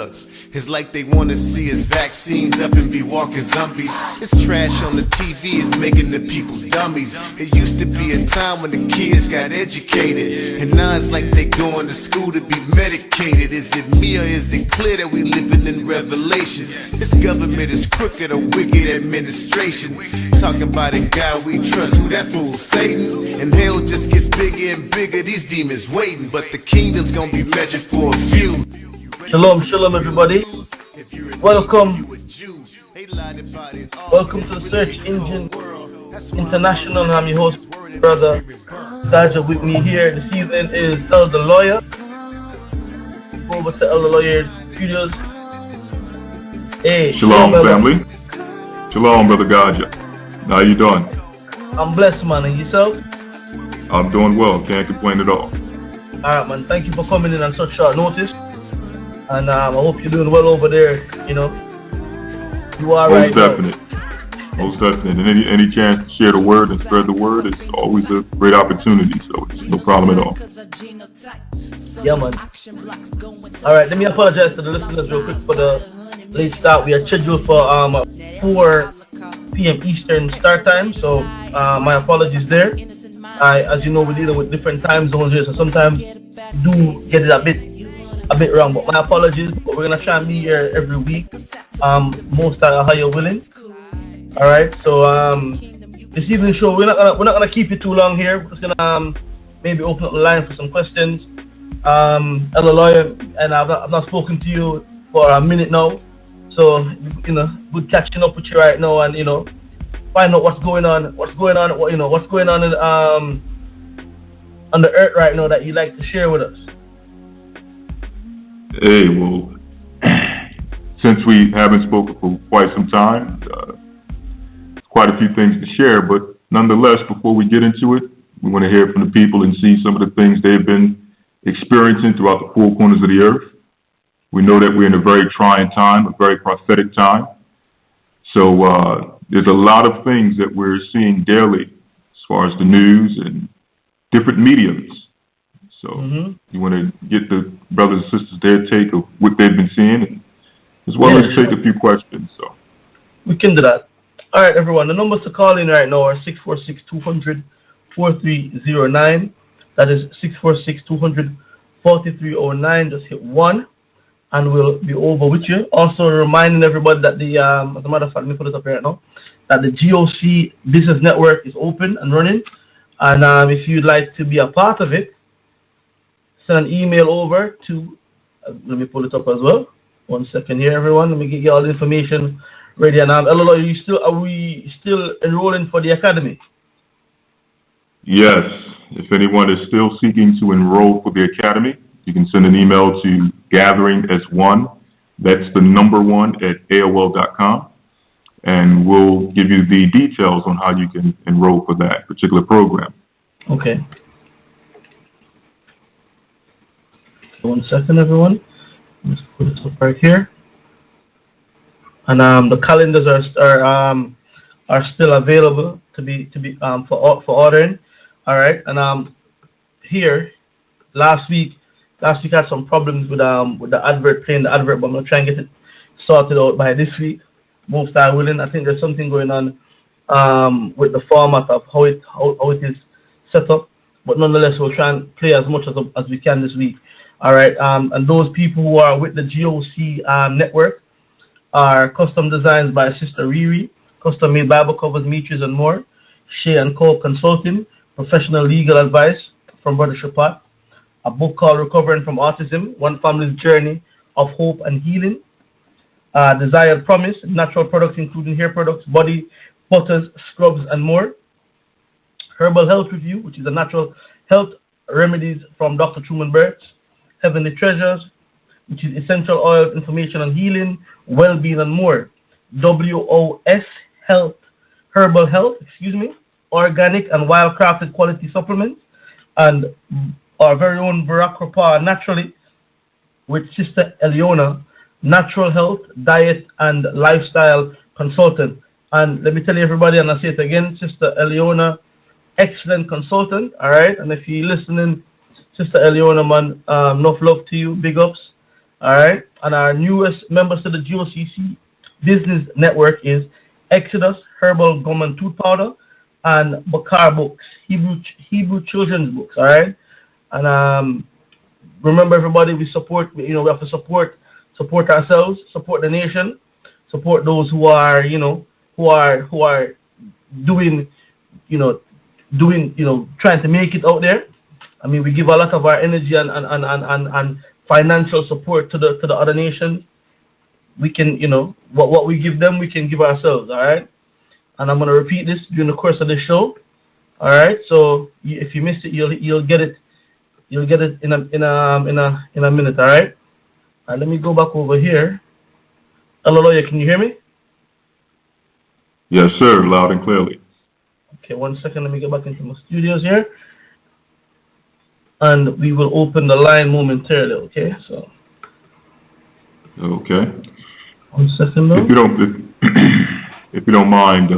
Look, it's like they wanna see us vaccines up and be walking zombies. It's trash on the TV, it's making the people dummies. It used to be a time when the kids got educated, and now it's like they going to school to be medicated. Is it me or is it clear that we living in Revelations? This government is crooked, a wicked administration. Talking about a guy we trust, who that fool, Satan? And hell just gets bigger and bigger, these demons waiting, but the kingdom's gonna be measured for a few. Shalom, shalom everybody. Welcome to the Search Engine International. I'm your host, brother Daja. With me here this evening is Elder Lawya. Go over to Elder Lawya Studios. Hey, shalom family. Shalom, brother Gaja. How you doing? I'm blessed, man. And yourself? I'm doing well. Can't complain at all. Alright, man. Thank you for coming in on such short notice. And I hope you're doing well over there. You know, you are right. Most definitely. And any chance to share the word and spread the word is always a great opportunity. So it's no problem at all. Yeah, man. Alright, let me apologize to the listeners real quick for the late start. We are scheduled for 4 p.m. Eastern start time. So my apologies there. As you know, we're dealing with different time zones here, so sometimes do get it a bit wrong. But my apologies. But we're gonna try and be here every week. Most are how you're willing. All right. So this evening show, we're not gonna keep you too long here. We're just gonna maybe open up the line for some questions. Elder Lawya, and I've not spoken to you for a minute now. So good catching up with you right now, and find out what's going on in, on the earth right now that you'd like to share with us. Hey, well, since we haven't spoken for quite some time, quite a few things to share, but nonetheless, before we get into it, we want to hear from the people and see some of the things they've been experiencing throughout the four corners of the earth. We know that we're in a very trying time, a very prophetic time. So there's a lot of things that we're seeing daily as far as the news and different mediums. So you want to get the brothers and sisters their take of what they've been seeing, and as well as take a few questions. So we can do that. All right, everyone. The numbers to call in right now are 646-200-4309. That is 646-200-4309. Just hit 1. And we'll be over with you. Also reminding everybody that as a matter of fact, let me put it up here right now, that the GOCC Business Network is open and running. And if you'd like to be a part of it, send an email over to, let me pull it up as well. 1 second here, everyone. Let me get you all the information ready. And Elder Lawya, are we still enrolling for the academy? Yes. If anyone is still seeking to enroll for the academy, you can send an email to gatheringas1, that's the number 1 at AOL.com, and we'll give you the details on how you can enroll for that particular program. Okay. 1 second, everyone. Let's put it up right here. And the calendars are still available to be for ordering. All right. And here last week I had some problems with the advert, playing the advert, but I'm gonna try and get it sorted out by this week. Most are willing. I think there's something going on with the format of how it is set up, but nonetheless we'll try and play as much as we can this week. All right. And those people who are with the GOCC network are custom designs by Sister Riri, custom made Bible covers, meters, and more. Shea and Co. Consulting, professional legal advice from Brother Shapat. A book called Recovering from Autism, One Family's Journey of Hope and Healing. Desired Promise, natural products including hair products, body butters, scrubs, and more. Herbal Health Review, which is a natural health remedies from Dr. Truman Burt's. Heavenly Treasures, which is essential oil information on healing, well-being, and more. WOS Health, Herbal Health, organic and wild-crafted quality supplements, and our very own Barack Rawchaa Naturally with Sister Eliona, natural health, diet, and lifestyle consultant. And let me tell you, everybody, and I'll say it again, Sister Eliona, excellent consultant, all right? And if you're listening, Sister Eliona, man, enough love to you, big ups, all right? And our newest members to the GOCC Business Network is Exodus Herbal Gum and Tooth Powder and Bakar Books, Hebrew children's books, all right? And remember, everybody, we support, we have to support ourselves, support the nation, support those who are, who are doing, trying to make it out there. I mean, we give a lot of our energy and financial support to the other nations. We can, what we give them, we can give ourselves, all right? And I'm going to repeat this during the course of the show, all right? So if you missed it, you'll get it. You'll get it in a minute, all right? All right, let me go back over here. Hello, Lawya, can you hear me? Yes, sir, loud and clearly. Okay, 1 second. Let me get back into my studios here. And we will open the line momentarily, okay? So. Okay. 1 second, though. If you don't mind,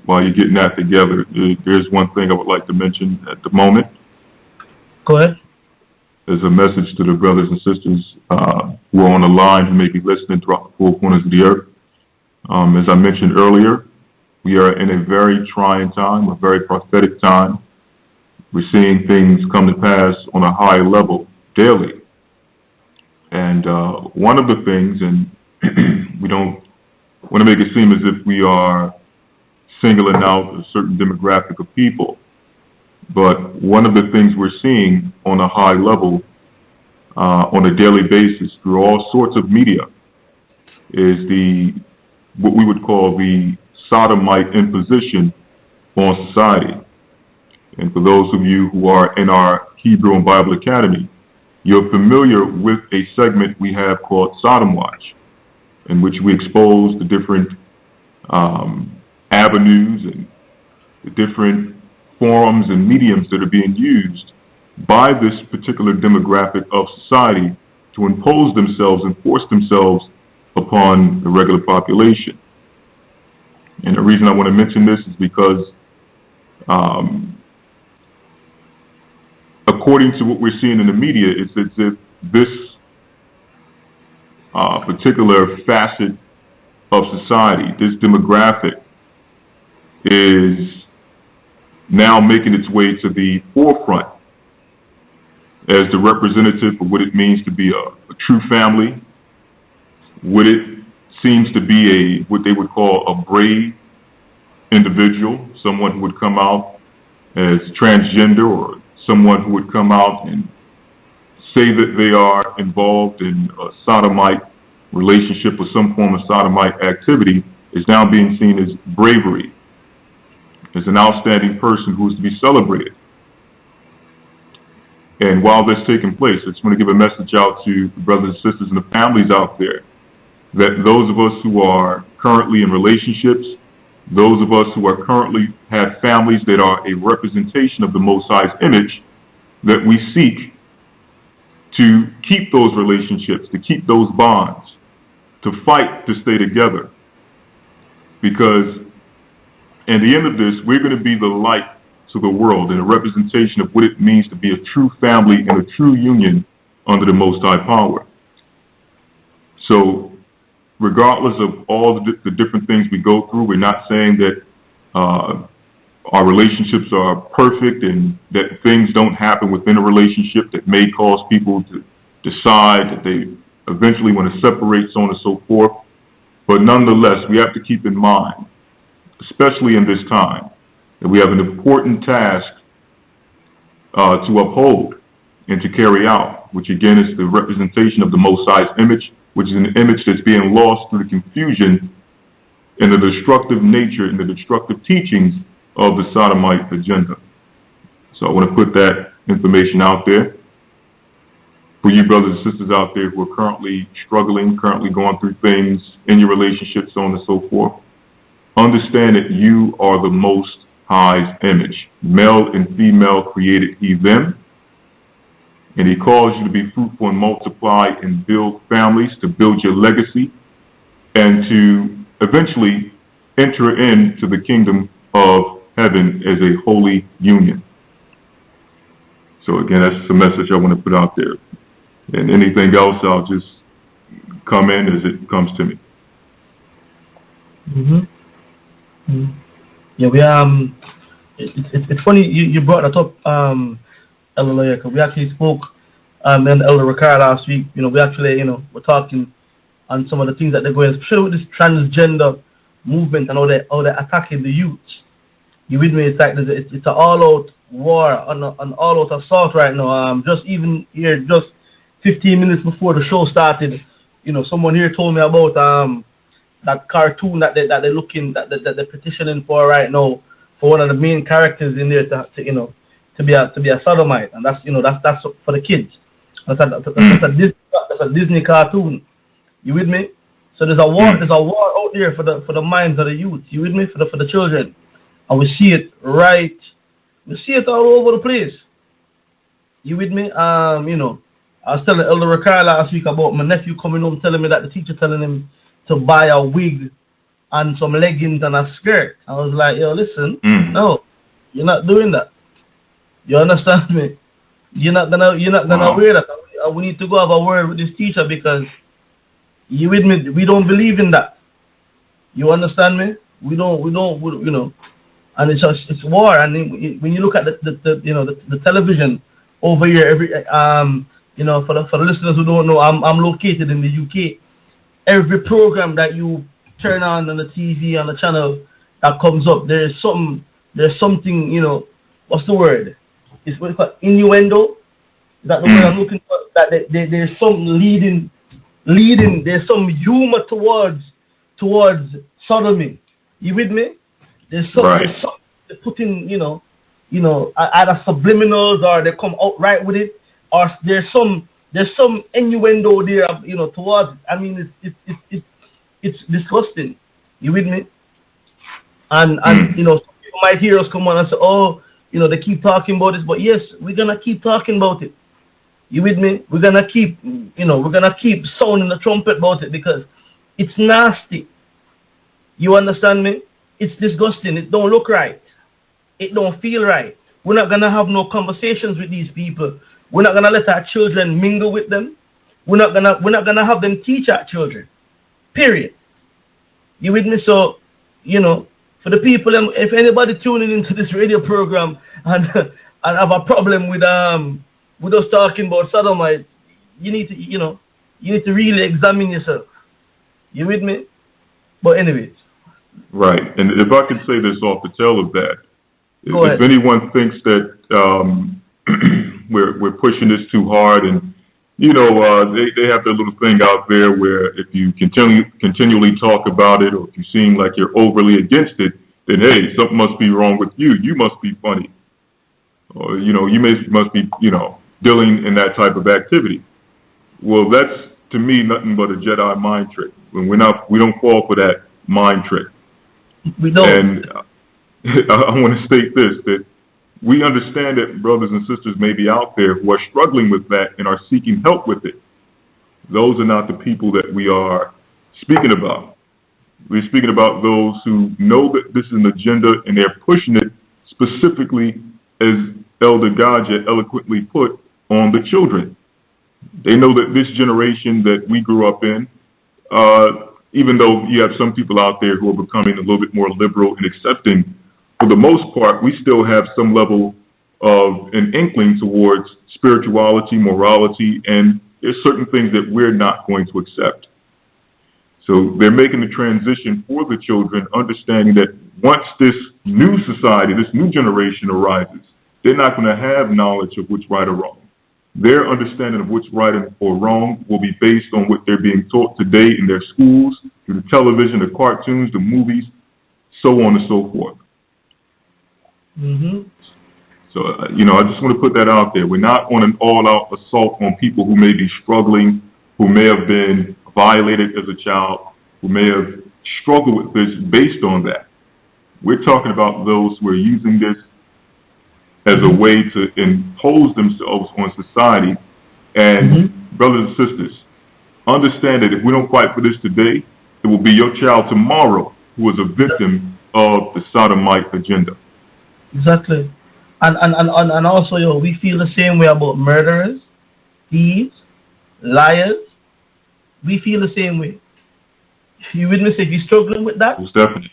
while you're getting that together, there's one thing I would like to mention at the moment. Go ahead. There's a message to the brothers and sisters who are on the line who may be listening throughout the four corners of the earth. As I mentioned earlier, we are in a very trying time, a very prophetic time. We're seeing things come to pass on a high level daily. And one of the things, and we don't want to make it seem as if we are singling out a certain demographic of people, but one of the things we're seeing on a high level, on a daily basis through all sorts of media, is what we would call the sodomite imposition on society. And for those of you who are in our Hebrew and Bible Academy, you're familiar with a segment we have called Sodom Watch, in which we expose the different avenues and the different forums and mediums that are being used by this particular demographic of society to impose themselves and force themselves upon the regular population. And the reason I want to mention this is because according to what we're seeing in the media, it's as if this particular facet of society, this demographic, is now making its way to the forefront as the representative of what it means to be a true family, what it seems to be what they would call a brave individual, someone who would come out as transgender, or someone who would come out and say that they are involved in a sodomite relationship or some form of sodomite activity, is now being seen as bravery, as an outstanding person who is to be celebrated. And while that's taking place, I just want to give a message out to the brothers and sisters and the families out there, that those of us who are currently in relationships, those of us who are currently have families that are a representation of the Most High's image, that we seek to keep those relationships, to keep those bonds, to fight to stay together. Because at the end of this, we're going to be the light to the world and a representation of what it means to be a true family and a true union under the Most High power. So regardless of all the different things we go through, we're not saying that our relationships are perfect and that things don't happen within a relationship that may cause people to decide that they eventually want to separate, so on and so forth. But nonetheless, we have to keep in mind, especially in this time, that we have an important task to uphold and to carry out, which again is the representation of the Most High's image, which is an image that's being lost through the confusion and the destructive nature and the destructive teachings of the sodomite agenda. So I want to put that information out there for you brothers and sisters out there who are currently struggling, currently going through things in your relationships, so on and so forth. Understand that you are the Most High's image. Male and female created He them. And He calls you to be fruitful and multiply and build families, to build your legacy, and to eventually enter into the kingdom of heaven as a holy union. So again, that's the message I want to put out there. And anything else, I'll just come in as it comes to me. Yeah, it's funny you brought that up, Elder Lawya, because we actually spoke in Elder Rawchaa last week. We actually we're talking on some of the things that they're going, especially with this transgender movement and how they're attacking the youth. You with me? It's like it's an all-out war, an all-out assault right now. Just even here, just 15 minutes before the show started, someone here told me about that cartoon that they're looking, that they're petitioning for right now, for one of the main characters in there to be a sodomite, and that's that's for the kids. That's a Disney cartoon. You with me? So there's a war out there for the minds of the youth. You with me? For the children, and we see it all over the place. You with me? I was telling Elder Rawchaa last week about my nephew coming home telling me that the teacher telling him to buy a wig and some leggings and a skirt. I was like, yo, listen, no, you're not doing that. You understand me? You're not gonna wear that. We need to go have a word with this teacher, because you with me? We don't believe in that. You understand me? We don't, and it's war. And when you look at the television over here, for the listeners who don't know, I'm located in the UK. Every program that you turn on the TV, on the channel that comes up, there's something, what's the word? It's what it's called, innuendo. Is that the word I'm looking for? That there's some leading, there's some humor towards sodomy. You with me? There's some they put in, either subliminals, or they come out right with it, or there's some innuendo there, towards. I mean, it's disgusting. You with me? And some people might hear us come on and say, oh, they keep talking about this, but yes, we're gonna keep talking about it. You with me? We're gonna keep sounding the trumpet about it, because it's nasty. You understand me? It's disgusting. It don't look right. It don't feel right. We're not gonna have no conversations with these people. We're not gonna let our children mingle with them. We're not gonna have them teach our children. Period. You with me? So, for the people, if anybody tuning into this radio program and have a problem with us talking about sodomites, you need to really examine yourself. You with me? But anyways. Right. And if I could say this off the tail of that, if anyone thinks that we're pushing this too hard, and they have their little thing out there where if you continually talk about it, or if you seem like you're overly against it, then hey, something must be wrong with you. You must be funny, or you must be dealing in that type of activity. Well, that's to me nothing but a Jedi mind trick. When we don't fall for that mind trick. We don't. And I want to state this, that we understand that brothers and sisters may be out there who are struggling with that and are seeking help with it. Those are not the people that we are speaking about. We're speaking about those who know that this is an agenda and they're pushing it specifically, as Elder Rawchaa eloquently put, on the children. They know that this generation that we grew up in, even though you have some people out there who are becoming a little bit more liberal and accepting, for the most part, we still have some level of an inkling towards spirituality, morality, and there's certain things that we're not going to accept. So they're making the transition for the children, understanding that once this new society, this new generation arises, they're not going to have knowledge of what's right or wrong. Their understanding of what's right or wrong will be based on what they're being taught today in their schools, through the television, the cartoons, the movies, so on and so forth. So, I just want to put that out there. We're not on an all-out assault on people who may be struggling, who may have been violated as a child, who may have struggled with this based on that. We're talking about those who are using this as a way to impose themselves on society. And brothers and sisters, understand that if we don't fight for this today, it will be your child tomorrow who is a victim of the sodomite agenda. Exactly. And also, we feel the same way about murderers, thieves, liars, we feel the same way. You with me? So if you're struggling with that, Most definitely.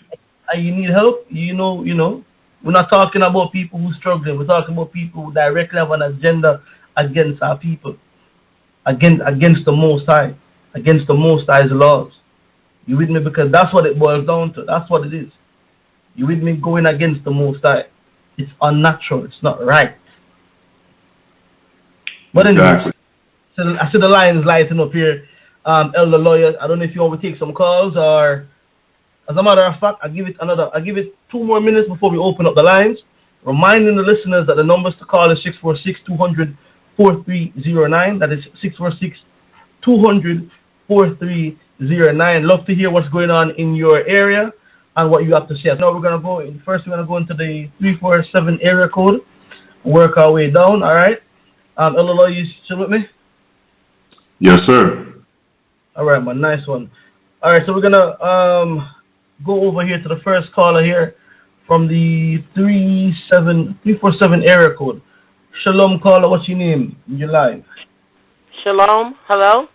and you need help, you know, we're not talking about people who are struggling. We're talking about people who directly have an agenda against our people, against the Most High, against the Most High's laws. You with me? Because that's what it boils down to. That's what it is. You with me? Going against the Most High. It's unnatural. It's not right. But anyway, Exactly. so I see the lines lighting up here. Elder Lawya, I don't know if you want to take some calls, or as a matter of fact, I'll give it 2 more minutes before we open up the lines. Reminding the listeners that the numbers to call is 646-200-4309. That is 646-200-4309. Love to hear what's going on in your area and what you have to say. Now we're gonna go into the 347 area code, work our way down. All right. Elder Lawya, you still with me? Yes, sir. All right, man. Nice one. All right, so we're gonna go over here to the first caller here from the 347 area code. Shalom, caller. What's your name? You're live. Shalom. Hello.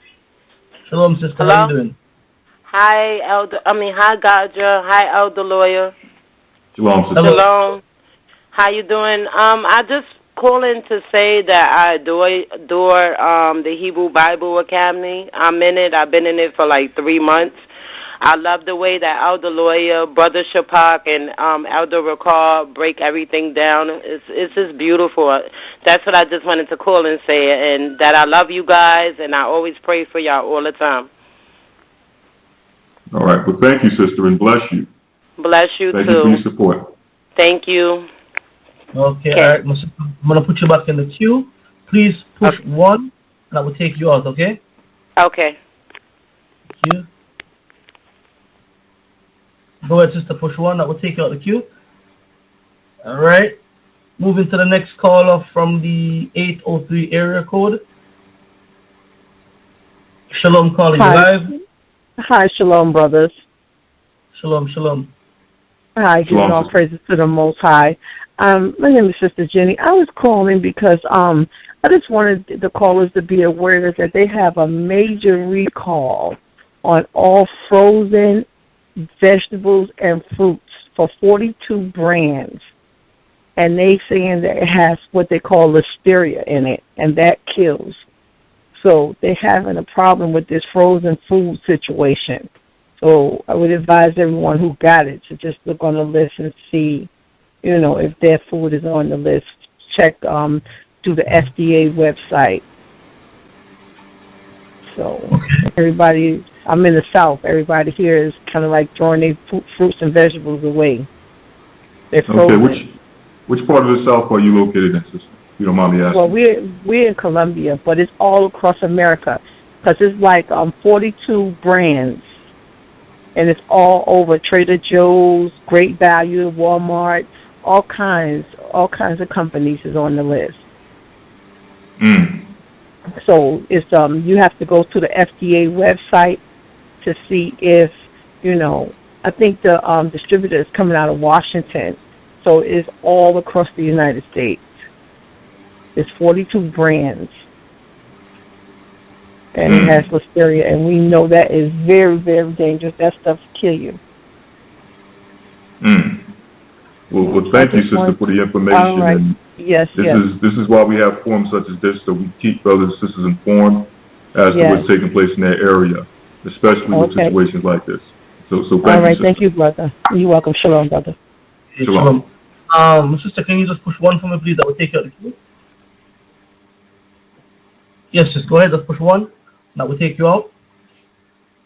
Shalom, sister. Hello? How you doing? Hi, hi, Rawchaa. Hi, Elder Lawya. Shalom, sister. Shalom. How you doing? I just calling to say that I adore the Hebrew Bible Academy. I'm in it. I've been in it for like 3 months. I love the way that Elder Lawya, Brother Shapak, and Elder Rawchaa break everything down. It's just beautiful. That's what I just wanted to call and say, and that I love you guys, and I always pray for y'all all the time. All right. Well, thank you, sister, and bless you. Bless you, Thank too. you for your support. Thank you. Okay, all right. I'm gonna put you back in the queue. Please push 1, and I will take you out. Okay? Okay. Thank you. Go ahead, sister. Push 1. That will take you out the queue. All right. Moving to the next caller from the 803 area code. Shalom, caller. You live? Hi, shalom, brothers. Shalom, shalom. Hi, giving all praises to the Most High. My name is Sister Jenny. I was calling because I just wanted the callers to be aware that they have a major recall on all frozen vegetables and fruits for 42 brands. And they saying that it has what they call listeria in it, and that kills. So they're having a problem with this frozen food situation. So I would advise everyone who got it to just look on the list and see, if their food is on the list. Check through the FDA website. So everybody, I'm in the South. Everybody here is kind of like throwing their fruits and vegetables away. They're frozen. Okay, which part of the South are you located in, sister? If you don't mind me asking. Well, we're in Colombia, but it's all across America because it's like 42 brands, and it's all over Trader Joe's, Great Value, Walmart, all kinds of companies is on the list. So it's you have to go to the FDA website to see if I think the distributor is coming out of Washington, so it's all across the United States. It's 42 brands, and it has listeria, and we know that is very, very dangerous. That stuff will kill you. Well, thank you, sister, for the information. All right. And yes. This is why we have forums such as this, so we keep brothers and sisters informed as to what's taking place in their area, especially with situations like this. So thank you. All right, thank you, brother. You're welcome. Shalom, brother. Shalom. Sister, can you just push 1 for me, please? That will take you out of the queue. Yes, just go ahead. Just push 1. That will take you out.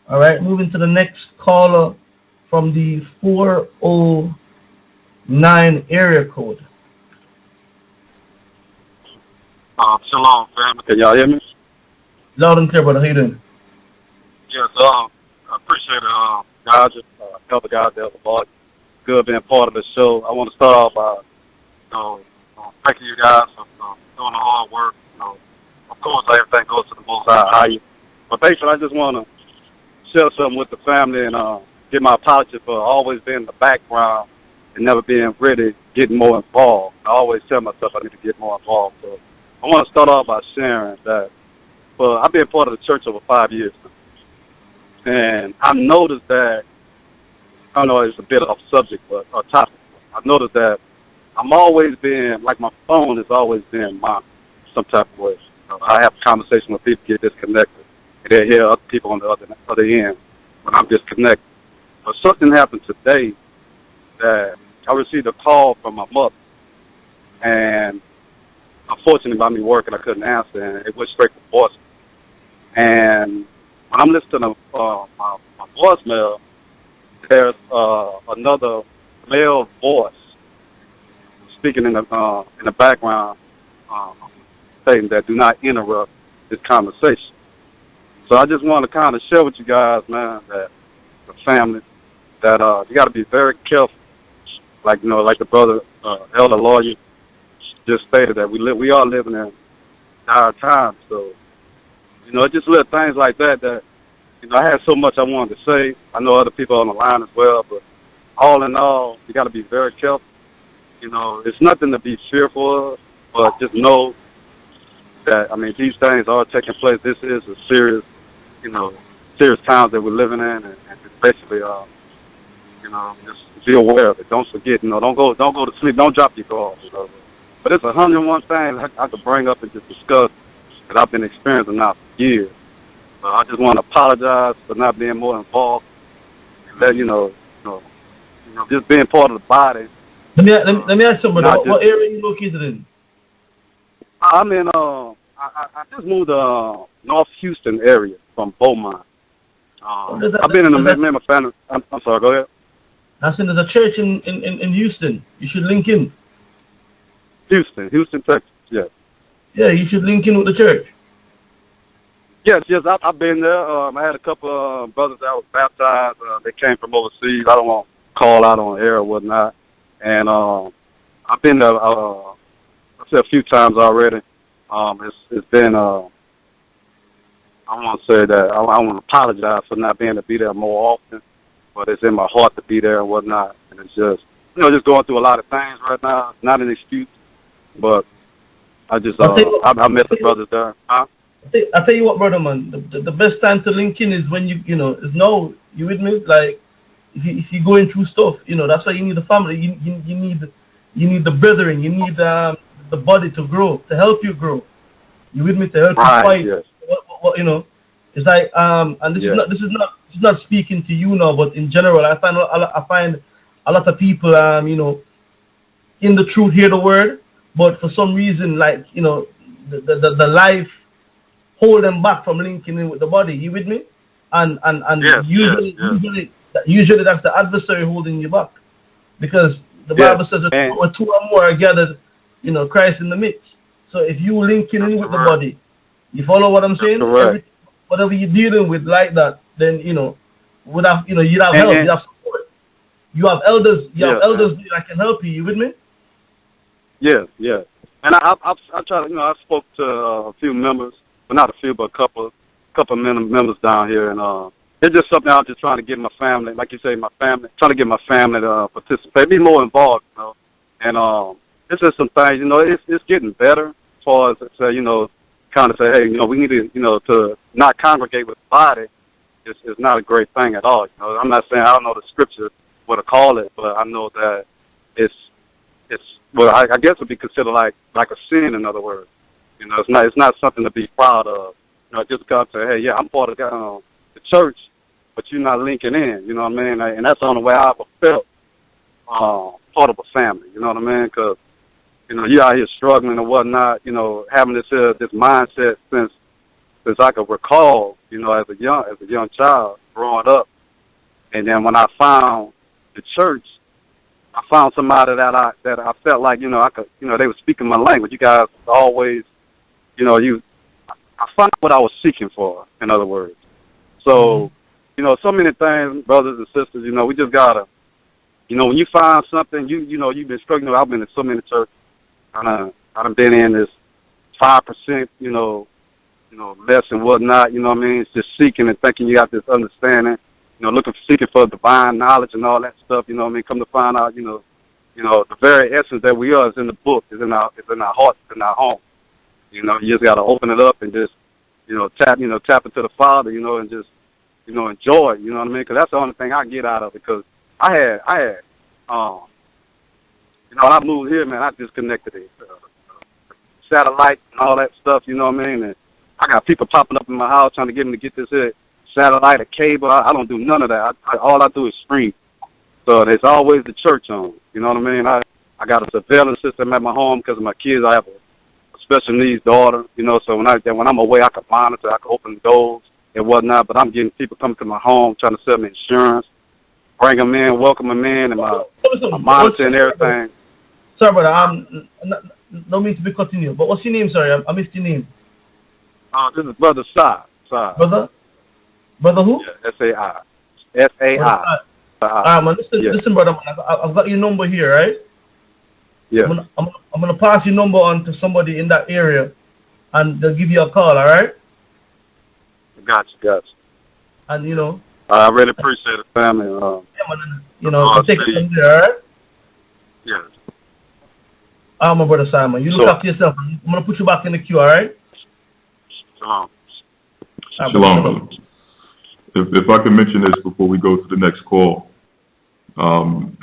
All right. Moving to the next caller from the 409 area code. Shalom, family. Can y'all hear me? Loud and clear, brother. How you doing? Yes, I appreciate it, Elder God, Elder Lord. Good being part of the show. I want to start off by, thanking you guys for doing the hard work. Of course, everything goes to the Most High. But basically, I just want to share something with the family and give my apology for always being in the background and never being ready, getting more involved. I always tell myself I need to get more involved. So I want to start off by sharing that. Well, I've been part of the church over 5 years now. And I noticed that, I don't know, it's a bit off subject, but topic. I noticed that I'm always being, like my phone has always been monitored some type of way. I have a conversation with people, get disconnected, and they hear other people on the other end when I'm disconnected. But something happened today that I received a call from my mother, and unfortunately by me working, I couldn't answer, and it went straight to voicemail. And when I'm listening to my voicemail, there's another male voice speaking in the background, stating that do not interrupt this conversation. So I just want to kind of share with you guys, man, that the family, that you got to be very careful. Like like the brother Elder Lawya just stated, that we are living in dire times. So just little things like that. I had so much I wanted to say. I know other people on the line as well, but all in all, you got to be very careful. It's nothing to be fearful of, but just know that, these things are taking place. This is a serious, serious times that we're living in, and basically, just be aware of it. Don't forget, don't go to sleep. Don't drop your guard. But it's 101 things I could bring up and just discuss that I've been experiencing now for years. I just want to apologize for not being more involved, and let just being part of the body. Let me ask you, brother, what area are you located in? I'm in I just moved to North Houston area from Beaumont. I've been in the family. I'm sorry, go ahead. I said there's a church in Houston. You should link in. Houston, Texas, yes. Yeah, you should link in with the church. Yes, I've been there. I had a couple of brothers that was baptized. They came from overseas. I don't want to call out on air or whatnot. And I've been there, I said a few times already. It's been, I want to say that I want to apologize for not being able to be there more often, but it's in my heart to be there and whatnot. And it's just, just going through a lot of things right now. It's not an excuse, but I just, I met the brothers there. Huh? I tell you what, brother, man, the best time to link in is when is now. You with me? Like, if you're going through stuff, that's why you need the family. You need the brethren. You need the body to grow, to help you grow. You with me? To help you fight. Yes. What it's like, and this is not speaking to you now, but in general, I find a lot of people, in the truth hear the word, but for some reason, like, the life hold them back from linking in with the body. You with me? And usually that's the adversary holding you back, because the Bible says that where two or more are gathered, Christ in the midst. So if you linking in with the body, you follow what I'm saying? Whatever you're dealing with like that, then you'd have help, you have support. You have elders, that can help you. You with me? Yeah. And I try to, I spoke to a few members, well, not a few, but a couple members down here, and it's just something I'm just trying to get my family, like you say, trying to get my family to participate, be more involved, and it's just some things, it's getting better as far as, kind of say, hey, we need to, to not congregate with the body is not a great thing at all. I'm not saying I don't know the scripture what to call it, but I know that it's well, I guess it would be considered like a sin, in other words. It's not something to be proud of. Just come say, hey, yeah, I'm part of the church, but you're not linking in. You know what I mean? And that's the only way I've felt part of a family. You know what I mean? Because you're out here struggling and whatnot. Having this mindset since I could recall. As a young child growing up, and then when I found the church, I found somebody that I felt like I could they were speaking my language. You guys always I found what I was seeking for, in other words. So so many things, brothers and sisters. We just gotta when you find something, you've been struggling. I've been in so many churches. I've been in this 5%, less and whatnot. You know what I mean? It's just seeking and thinking you got this understanding. Seeking for divine knowledge and all that stuff. You know what I mean? Come to find out, the very essence that we are is in the book, is in our hearts, in our home. You just got to open it up and just, tap into the Father, and just, enjoy. You know what I mean? Because that's the only thing I get out of it. Because I had, when I moved here, man, I disconnected it. Satellite and all that stuff, you know what I mean? And I got people popping up in my house trying to get me to get this here satellite or cable. I don't do none of that. All I do is stream. So there's always the church on. You know what I mean? I got a surveillance system at my home because of my kids. I have a special needs daughter, so when I'm away, I can monitor, I can open the doors and whatnot. But I'm getting people coming to my home trying to sell me insurance, bring them in, welcome them in, and my monitor and everything. Sorry, brother. No mean to be cutting you, but what's your name? Sorry, I missed your name. This is Brother Sai. Brother who? Yeah, S-A-I. S-A-I. Man, listen, brother. I've got your number here, right? Yeah. I'm gonna pass your number on to somebody in that area, and they'll give you a call. All right? Gotcha. And I really appreciate it, family. Take it from there. All right? Yeah. My brother Simon. You look after yourself. I'm gonna put you back in the queue. All right? Shalom. Shalom, brother. If I can mention this before we go to the next call, I'm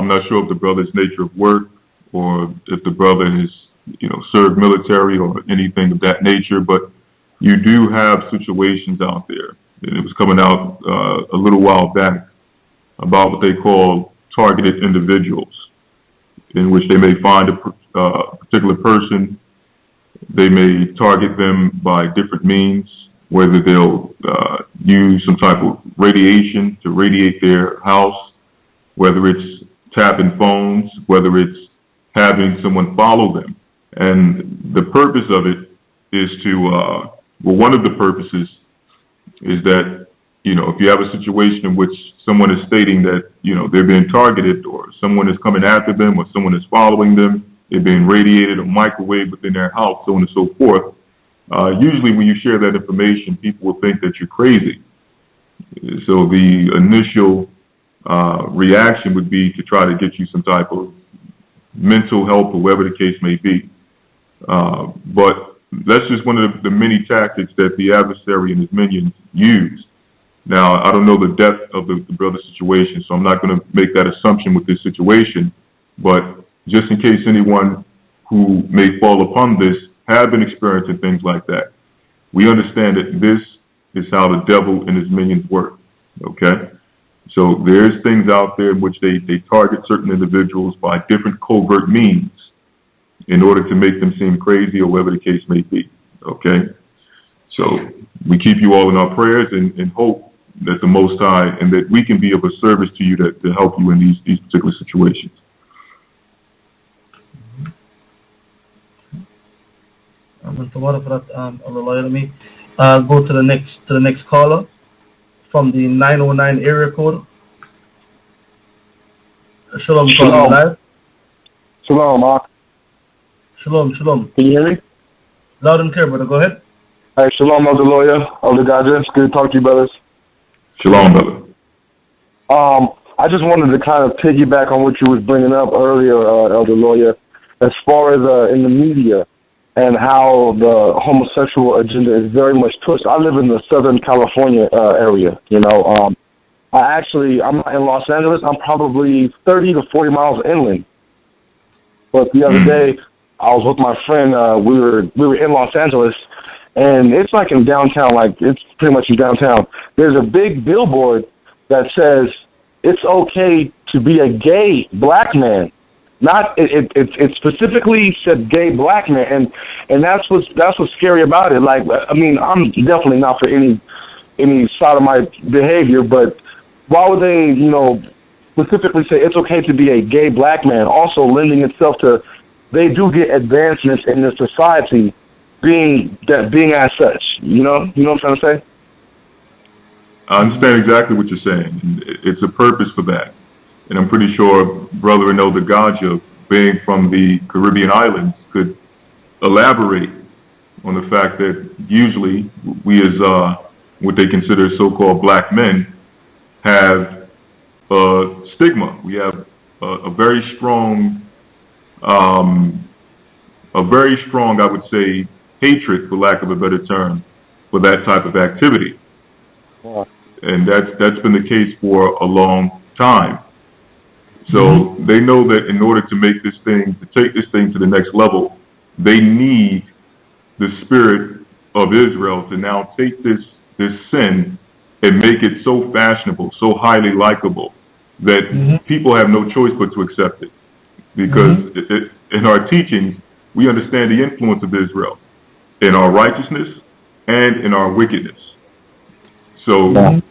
not sure of the brother's nature of work or if the brother has, served military or anything of that nature, but you do have situations out there. And it was coming out a little while back about what they call targeted individuals, in which they may find a particular person. They may target them by different means, whether they'll use some type of radiation to radiate their house, whether it's tapping phones, whether it's having someone follow them. And the purpose of it is to, one of the purposes is that, if you have a situation in which someone is stating that, they're being targeted or someone is coming after them or someone is following them, they're being radiated or microwaved within their house, so on and so forth. Usually when you share that information, people will think that you're crazy. So the initial reaction would be to try to get you some type of mental help or whatever the case may be. But that's just one of the many tactics that the adversary and his minions use. Now, I don't know the depth of the brother's situation, so I'm not going to make that assumption with this situation. But just in case anyone who may fall upon this have been experiencing things like that, we understand that this is how the devil and his minions work, okay? So there's things out there in which they target certain individuals by different covert means in order to make them seem crazy or whatever the case may be, okay? So we keep you all in our prayers and hope that the Most High and that we can be of a service to you to help you in these particular situations. For that, Lawya, let me go to the next caller from the 909 area code. Shalom, Shalom. Live. Shalom, Mark. Shalom. Can you hear me? Loud and clear, brother. Go ahead. Hey, shalom, Elder Lawya, Elder Rawchaa. It's good to talk to you, brothers. Shalom, brother. I just wanted to kind of piggyback on what you was bringing up earlier, Elder Lawya, as far as in the media and how the homosexual agenda is very much pushed. I live in the Southern California area, I'm not in Los Angeles. I'm probably 30 to 40 miles inland. But the other day, I was with my friend. We were in Los Angeles, and it's like in downtown. Like it's pretty much in downtown. There's a big billboard that says it's okay to be a gay black man. Not it specifically said gay black man, and that's what's scary about it. Like I'm definitely not for any sodomite behavior, but why would they specifically say it's okay to be a gay black man? Also lending itself to they do get advancements in the society being as such. You know what I'm trying to say? I understand exactly what you're saying. It's a purpose for that. And I'm pretty sure Brother and Elder Rawchaa, being from the Caribbean islands, could elaborate on the fact that usually we as what they consider so-called black men have a stigma. We have a very strong, I would say, hatred, for lack of a better term, for that type of activity. Yeah. And that's been the case for a long time. So they know that in order to take this thing to the next level, they need the spirit of Israel to now take this sin and make it so fashionable, so highly likable, that people have no choice but to accept it. Because in our teachings, we understand the influence of Israel in our righteousness and in our wickedness. So that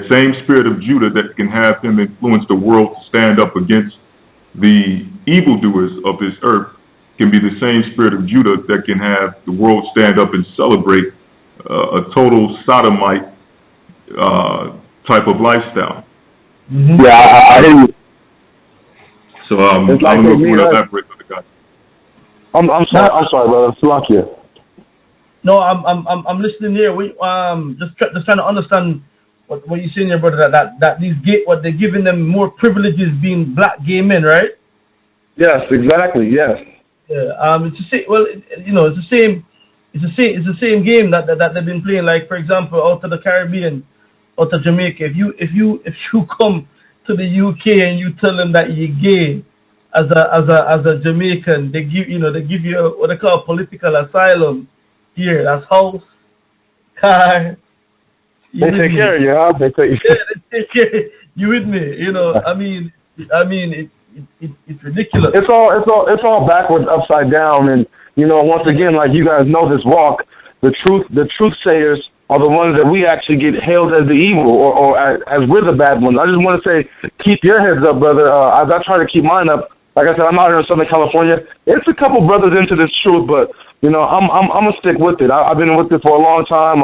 same spirit of Judah that can have him influence the world to stand up against the evildoers of this earth can be the same spirit of Judah that can have the world stand up and celebrate a total sodomite type of lifestyle. Yeah, I hear you. So I don't know if you want to elaborate with the guy. I'm sorry, brother. Lawya. No, I'm listening here. We just trying to understand what you're saying here, brother. That these what they're giving them more privileges being black gay men, right? Yes, exactly. Yes. Yeah. It's the same. Well, it's the same. It's the same game that they've been playing. Like, for example, out of the Caribbean, out of Jamaica. If you come to the UK and you tell them that you're gay as a Jamaican, they give you what they call political asylum. Here, that's house, car. They take care of you, huh? They take care. You with me? I mean, it's ridiculous. It's all backwards, upside down, and once again, like you guys know this walk, the truth sayers are the ones that we actually get hailed as the evil, or as we're the bad ones. I just want to say, keep your heads up, brother. As I try to keep mine up. Like I said, I'm out here in Southern California. It's a couple brothers into this truth, but I'm gonna stick with it. I've been with it for a long time.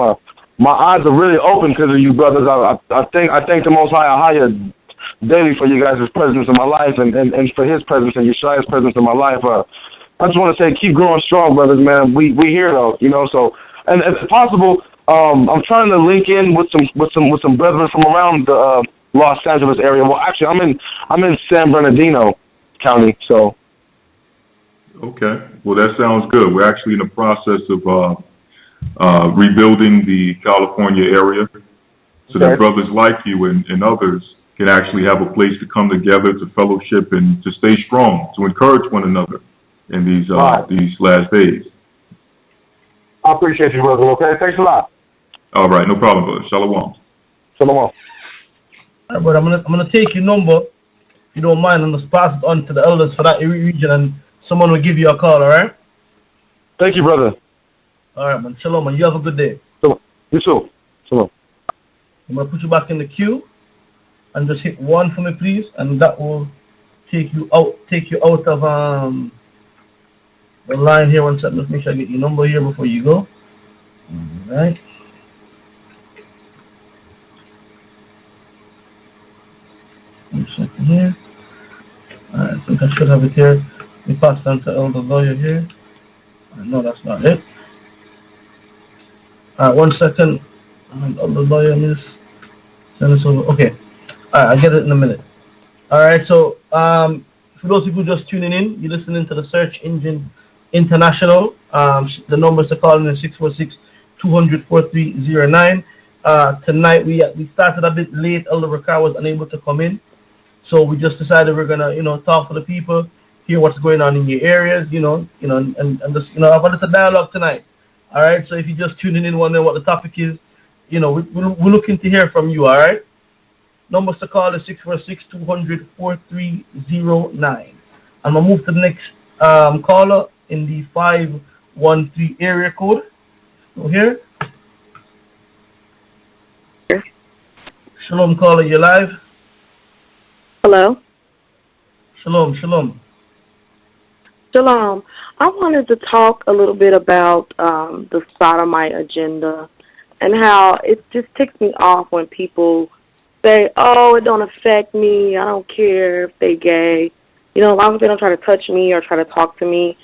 My eyes are really open because of you brothers. I thank the Most High Ahaya daily for you guys' presence in my life and for his presence and Yeshua's presence in my life. I just want to say, keep growing strong, brothers, man. We here though, So, and if possible, I'm trying to link in with some brethren from around the Los Angeles area. Well, actually, I'm in San Bernardino County, so. Okay, well that sounds good. We're actually in the process of rebuilding the California area, so that brothers like you and others can actually have a place to come together, to fellowship, and to stay strong, to encourage one another in these last days. I appreciate you, brother. Okay, thanks a lot. All right, no problem, brother. Shalom. Shalom. All right, brother. I'm gonna take your number, if you don't mind, and just pass it on to the elders for that region, and someone will give you a call. All right? Thank you, brother. All right, man. Shalom, man. You have a good day. Shalom. You too. Shalom. I'm gonna put you back in the queue, and just hit 1 for me, please, and that will take you out of the line here. 1 second. Let's make sure I get your number here before you go. All right. One second here. All right. I think I should have it here. Let me pass down to Elder Lawya here. No, that's not it. All right. 1 second. Elder Lawya, miss. Send this over. Okay. All right. I'll get it in a minute. All right. So, for those people just tuning in, you're listening to the Search Engine International. The numbers to call in is 646-200-4309. Tonight we started a bit late. Elder Rawchaa was unable to come in, so we just decided we're gonna talk to the people, hear what's going on in your areas, and just have a little dialogue tonight. All right. So if you're just tuning in, wondering what the topic is, we're looking to hear from you. All right. Numbers to call is 646-200-4309. I'm gonna move to the next caller in the 513 area code. So here. Shalom, caller, you live? Hello? Shalom. Shalom. I wanted to talk a little bit about the sodomite agenda and how it just ticks me off when people say, oh, it don't affect me, I don't care if they gay, as long as they don't try to touch me or try to talk to me.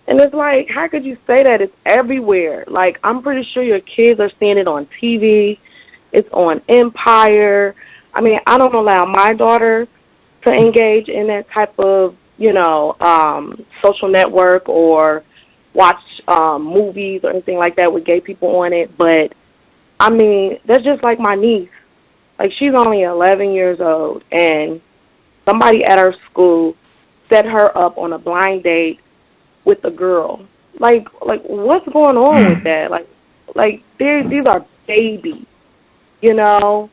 And it's like, how could you say that? It's everywhere. Like, I'm pretty sure your kids are seeing it on TV. It's on Empire. I mean, I don't allow my daughter to engage in that type of, social network or watch movies or anything like that with gay people on it. But, I mean, that's just like my niece. Like, she's only 11 years old, and somebody at her school set her up on a blind date with a girl. Like what's going on with that? Like these are babies, you know?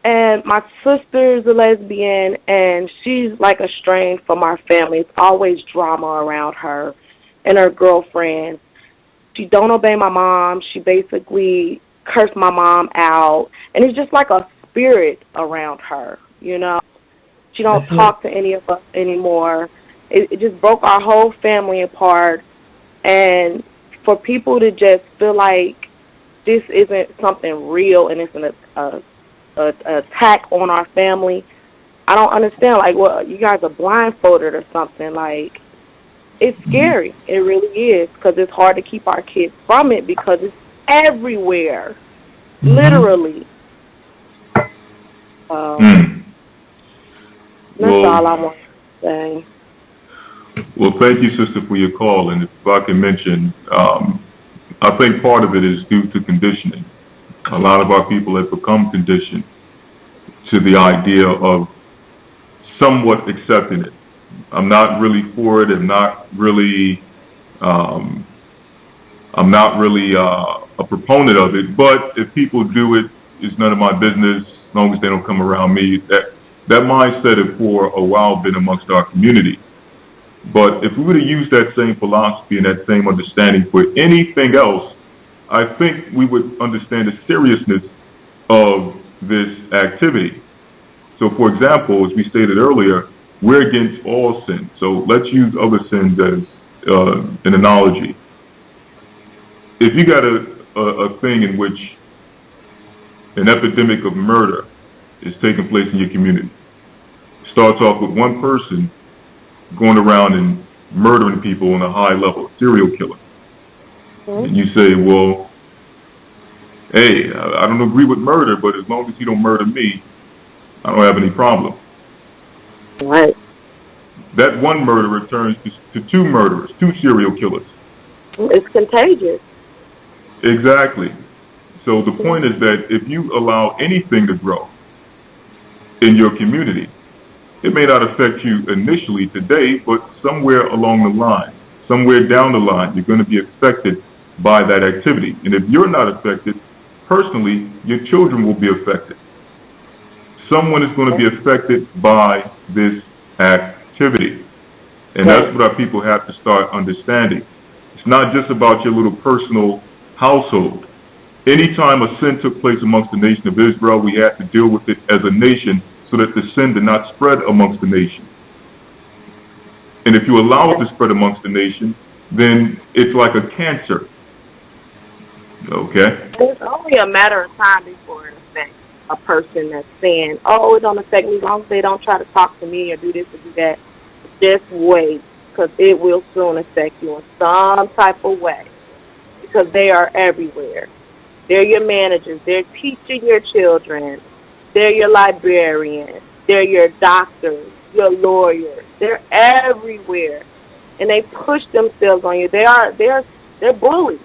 And my sister's a lesbian, and she's, like, estranged from our family. It's always drama around her and her girlfriend. She don't obey my mom. She basically cursed my mom out. And it's just like a spirit around her, you know? She don't talk to any of us anymore. It just broke our whole family apart. And for people to just feel like this isn't something real and it's an attack on our family, I don't understand. Like, well, you guys are blindfolded or something. Like, it's scary. It really is, because it's hard to keep our kids from it because it's everywhere, literally. That's all I want to say. Well, thank you, sister, for your call. And if I can mention, I think part of it is due to conditioning. A lot of our people have become conditioned to the idea of somewhat accepting it. I'm not really for it. I'm not really a proponent of it. But if people do it, it's none of my business as long as they don't come around me. That mindset has for a while been amongst our community. But if we were to use that same philosophy and that same understanding for anything else, I think we would understand the seriousness of this activity. So, for example, as we stated earlier, we're against all sin. So let's use other sins as an analogy. If you got a thing in which an epidemic of murder is taking place in your community, starts off with one person going around and murdering people on a high level, serial killer. And you say, well, hey, I don't agree with murder, but as long as he don't murder me, I don't have any problem. Right. That one murderer turns to two murderers, two serial killers. It's contagious. Exactly. So the point is that if you allow anything to grow in your community, it may not affect you initially today, but somewhere along the line, somewhere down the line, you're going to be affected by that activity. And if you're not affected, personally, your children will be affected. Someone is going to be affected by this activity. And that's what our people have to start understanding. It's not just about your little personal household. Anytime a sin took place amongst the nation of Israel, we had to deal with it as a nation so that the sin did not spread amongst the nation. And if you allow it to spread amongst the nation, then it's like a cancer. Okay? It's only a matter of time before it affects a person that's saying, oh, it don't affect me as long as they don't try to talk to me or do this or do that. Just wait, because it will soon affect you in some type of way, because they are everywhere. They're your managers. They're teaching your children. They're your librarians. They're your doctors, your lawyers. They're everywhere, and they push themselves on you. They're bullies.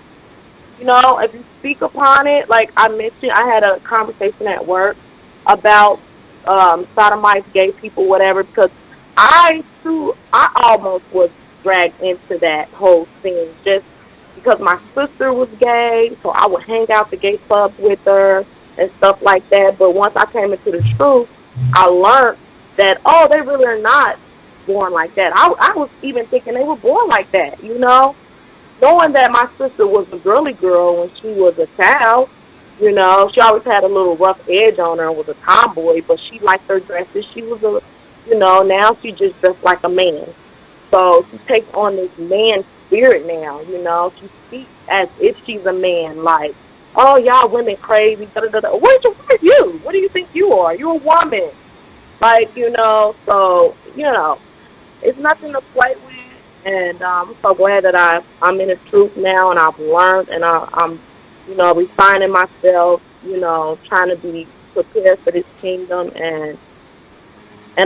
You know, if you speak upon it, like I mentioned, I had a conversation at work about sodomites, gay people, whatever, because I almost was dragged into that whole thing just because my sister was gay, so I would hang out the gay clubs with her and stuff like that. But once I came into the truth, I learned that, oh, they really are not born like that. I was even thinking they were born like that, you know? Knowing that my sister was a girly girl when she was a child, you know, she always had a little rough edge on her and was a tomboy, but she liked her dresses. She was now she just dressed like a man. So she takes on this man spirit now, you know. She speaks as if she's a man, like, oh, y'all women crazy, da-da-da-da. What are you? What do you think you are? You're a woman. Like, you know, so, you know, it's nothing to play with. And I'm so glad that I'm in the truth now, and I've learned, and I'm, you know, refining myself, you know, trying to be prepared for this kingdom. And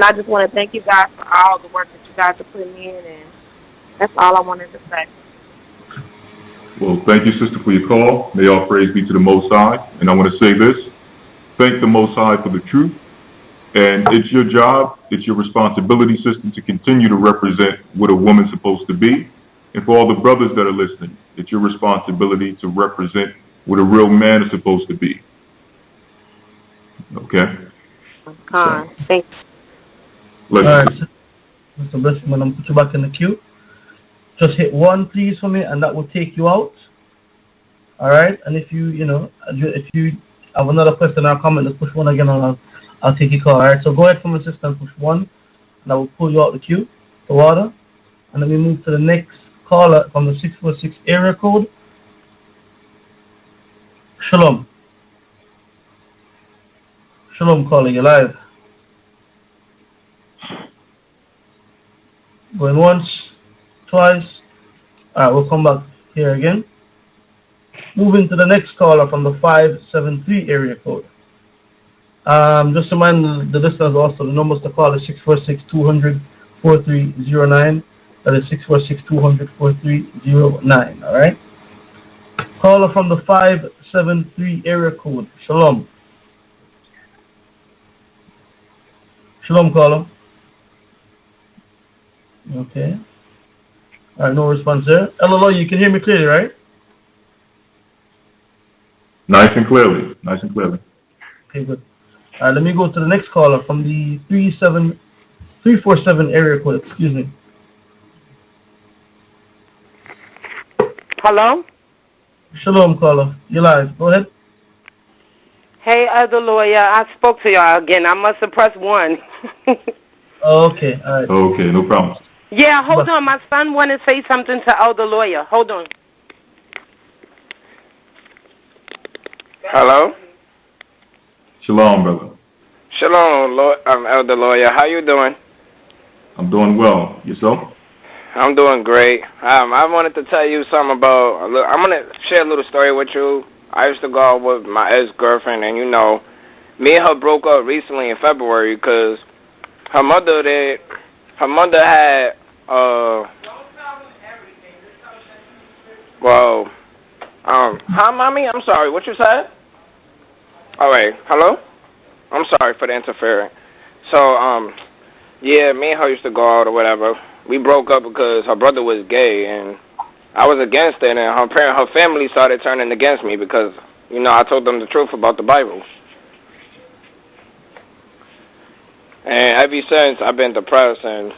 I just want to thank you guys for all the work that you guys are putting in, and that's all I wanted to say. Well, thank you, sister, for your call. May all praise be to the Most High. And I want to say this. Thank the Most High for the truth. And it's your job, it's your responsibility, sister, to continue to represent what a woman's supposed to be. And for all the brothers that are listening, it's your responsibility to represent what a real man is supposed to be. Okay? Thanks. All right, Mr. Blessing, I'm going to put you back in the queue. Just hit 1, please, for me, and that will take you out. All right? And if you have another question or comment, just push 1 again, and I'll take your call. All right? So go ahead for my sister and push 1, and I will pull you out the queue, the water. And then we move to the next caller from the 646 area code. Shalom. Shalom, caller, you're live. Going once, twice. Alright, we'll come back here again. Moving to the next caller from the 573 area code. Just to remind the listeners also, the numbers to call is 646-200-4309. That is 646-200-4309. Alright? Caller from the 573 area code. Shalom. Shalom, caller. Okay. Alright, no response there. Elder Rawchaa, you can hear me clearly, right? Nice and clearly. Nice and clearly. Okay, good. Alright, let me go to the next caller from the 347 area code, excuse me. Hello? Shalom, caller. You're live. Go ahead. Hey, Elder Lawya, I spoke to y'all again. I must have pressed 1. Okay, alright. Okay, no problem. Yeah, hold on. My son want to say something to Elder Lawya. Hold on. Hello? Shalom, brother. Shalom, I'm Elder Lawya. How you doing? I'm doing well. Yourself? I'm doing great. I wanted to tell you something about, I'm going to share a little story with you. I used to go out with my ex-girlfriend, and you know, me and her broke up recently in February because her mother had, hi, Mommy? I'm sorry, what you said? All right, hello? I'm sorry for the interfering. So, yeah, me and her used to go out or whatever. We broke up because her brother was gay, and I was against it, and her family started turning against me because, you know, I told them the truth about the Bible. And ever since, I've been depressed and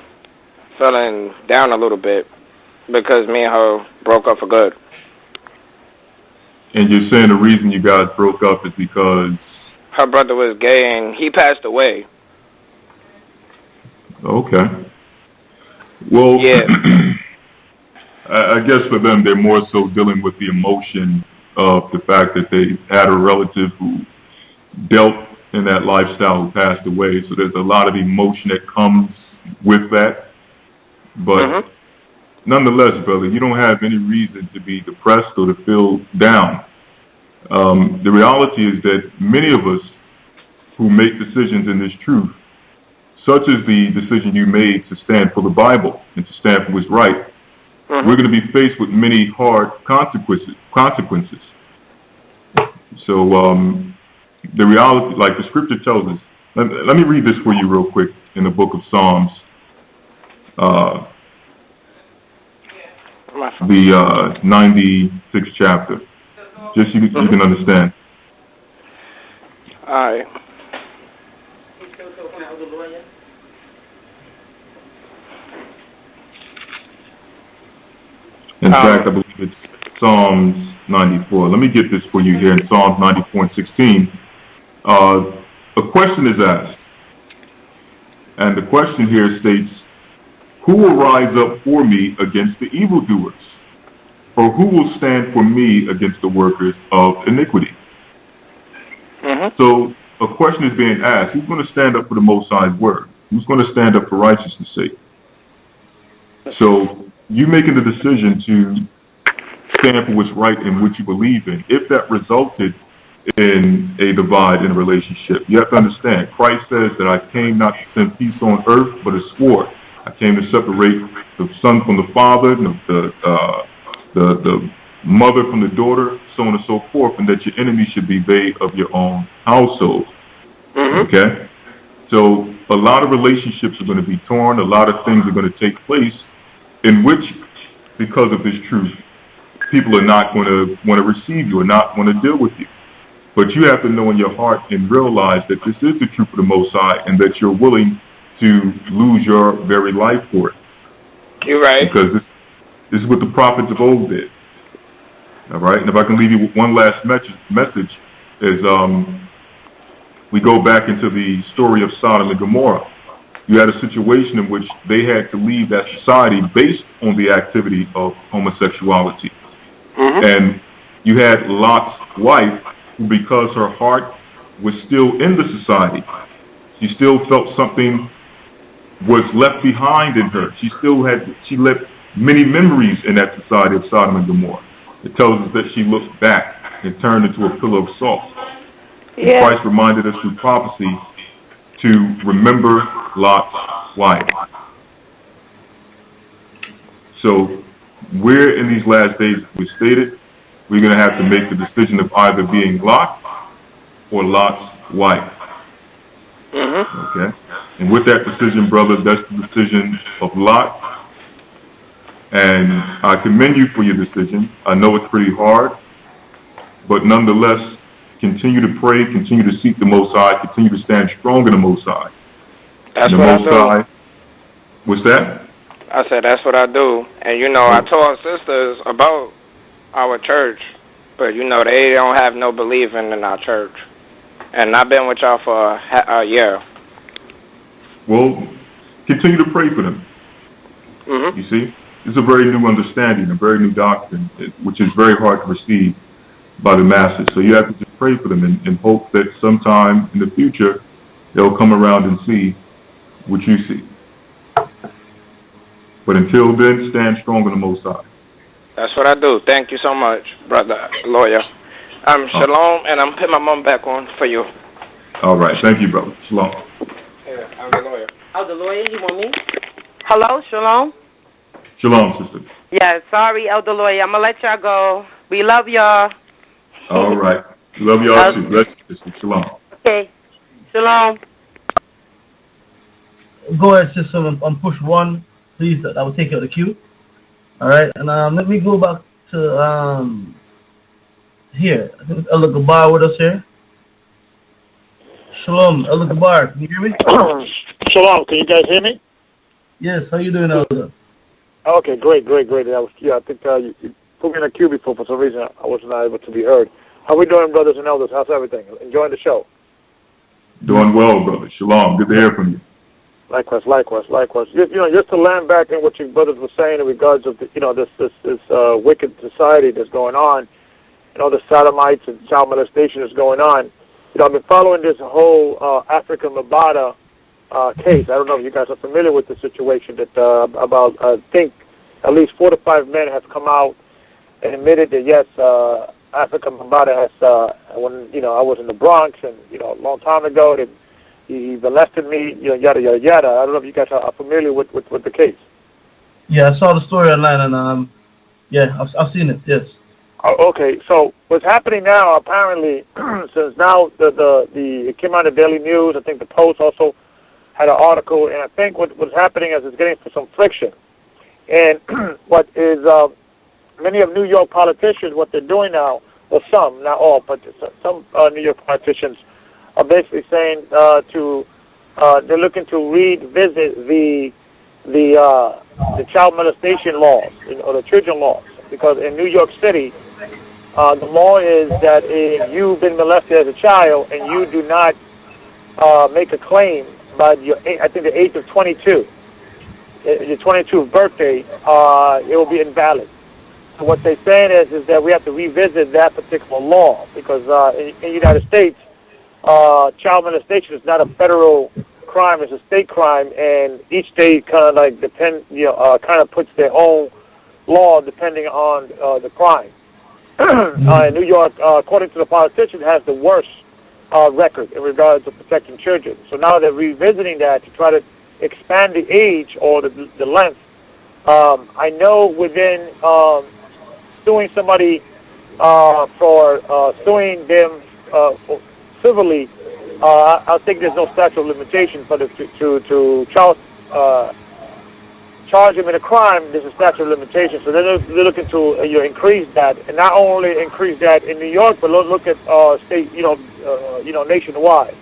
feeling down a little bit because me and her broke up for good. And you're saying the reason you guys broke up is because her brother was gay and he passed away. Okay. Well, yeah. I guess for them, they're more so dealing with the emotion of the fact that they had a relative who dealt in that lifestyle who passed away. So there's a lot of emotion that comes with that. But nonetheless, brother, you don't have any reason to be depressed or to feel down. The reality is that many of us who make decisions in this truth, such as the decision you made to stand for the Bible and to stand for what's right, we're going to be faced with many hard consequences. So the reality, like the scripture tells us, let me read this for you real quick in the book of Psalms, the 96th chapter, just so you can understand. All right. In fact, I believe it's Psalms 94. Let me get this for you here in Psalms 94:16. A question is asked, and the question here states, "Who will rise up for me against the evildoers? Or who will stand for me against the workers of iniquity?" So a question is being asked, who's going to stand up for the Most High's word? Who's going to stand up for righteousness' sake? So you making the decision to stand for what's right and what you believe in, if that resulted in a divide in a relationship, you have to understand, Christ says that I came not to send peace on earth, but a sword. I came to separate the son from the father, the mother from the daughter, so on and so forth, and that your enemy should be they of your own household. Okay? So a lot of relationships are going to be torn. A lot of things are going to take place in which, because of this truth, people are not going to want to receive you or not want to deal with you. But you have to know in your heart and realize that this is the truth of the Most High and that you're willing to lose your very life for it. You're right. Because this is what the prophets of old did. All right? And if I can leave you with one last message is we go back into the story of Sodom and Gomorrah. You had a situation in which they had to leave that society based on the activity of homosexuality. And you had Lot's wife, who, because her heart was still in the society, she still felt something was left behind in her. She left many memories in that society of Sodom and Gomorrah. It tells us that she looked back and turned into a pillar of salt. Yeah. Christ reminded us through prophecy to remember Lot's wife. So we're in these last days, we stated, we're going to have to make the decision of either being Lot or Lot's wife. Okay? And with that decision, brother, that's the decision of Lot. And I commend you for your decision. I know it's pretty hard, but nonetheless, continue to pray, continue to seek the Most High, continue to stand strong in the Most High. That's what I do. What's that? I said, that's what I do. And, I told sisters about our church, but, they don't have no believing in our church. And I've been with y'all for a year. Well, continue to pray for them. You see? It's a very new understanding, a very new doctrine, which is very hard to receive by the masses. So you have to just pray for them and hope that sometime in the future they'll come around and see what you see. But until then, stand strong in the Most High. That's what I do. Thank you so much, brother Lawya. Shalom, and I'm putting my mom back on for you. All right. Thank you, brother. Shalom. Yeah, I'm the lawyer. Oh, the lawyer? You want me? Hello, Shalom? Shalom, sister. Yeah, sorry, Elder Lawyer. I'm going to let y'all go. We love y'all. All right. We love y'all too. Bless you, sister. Shalom. Okay. Shalom. Go ahead, sister, on push 1. Please, I will take you out of the queue. All right, and let me go back to here. I think Elder Gabar with us here. Shalom, Elder Gabar, can you hear me? Shalom, can you guys hear me? Yes, how you doing, Elder? Okay, great. I think you put me in a queue before for some reason I wasn't able to be heard. How we doing, brothers and elders? How's everything? Enjoying the show? Doing well, brother. Shalom. Good to hear from you. Likewise. Just to land back in what your brothers were saying in regards of this wicked society that's going on, the sodomites and child molestation that's going on. I've been following this whole Africa Mabata case. I don't know if you guys are familiar with the situation that about I think at least 4 to 5 men have come out and admitted that yes, Africa Mabata has when I was in the Bronx and a long time ago that he molested me, yada yada yada. I don't know if you guys are familiar with the case. Yeah, I saw the story online and yeah, I've seen it. Yes. Okay, so what's happening now, apparently, since now it came out in the Daily News, I think the Post also had an article, and I think what's happening is it's getting some friction. And what is many of New York politicians, what they're doing now, well, some, not all, but some New York politicians are basically saying they're looking to revisit the child molestation laws, or the children laws, because in New York City, the law is that if you've been molested as a child and you do not make a claim by the age of 22, your 22th birthday, it will be invalid. So what they're saying is that we have to revisit that particular law because in the United States, child molestation is not a federal crime; it's a state crime, and each state kind of like kind of puts their own law depending on the crime. In New York, according to the politician, has the worst record in regards to protecting children. So now they're revisiting that to try to expand the age or the length. I know within suing somebody for suing them civilly, I think there's no statute of limitation for to charge him in a crime. There's a statute of limitation, so they're looking to increase that, and not only increase that in New York, but look at state, nationwide.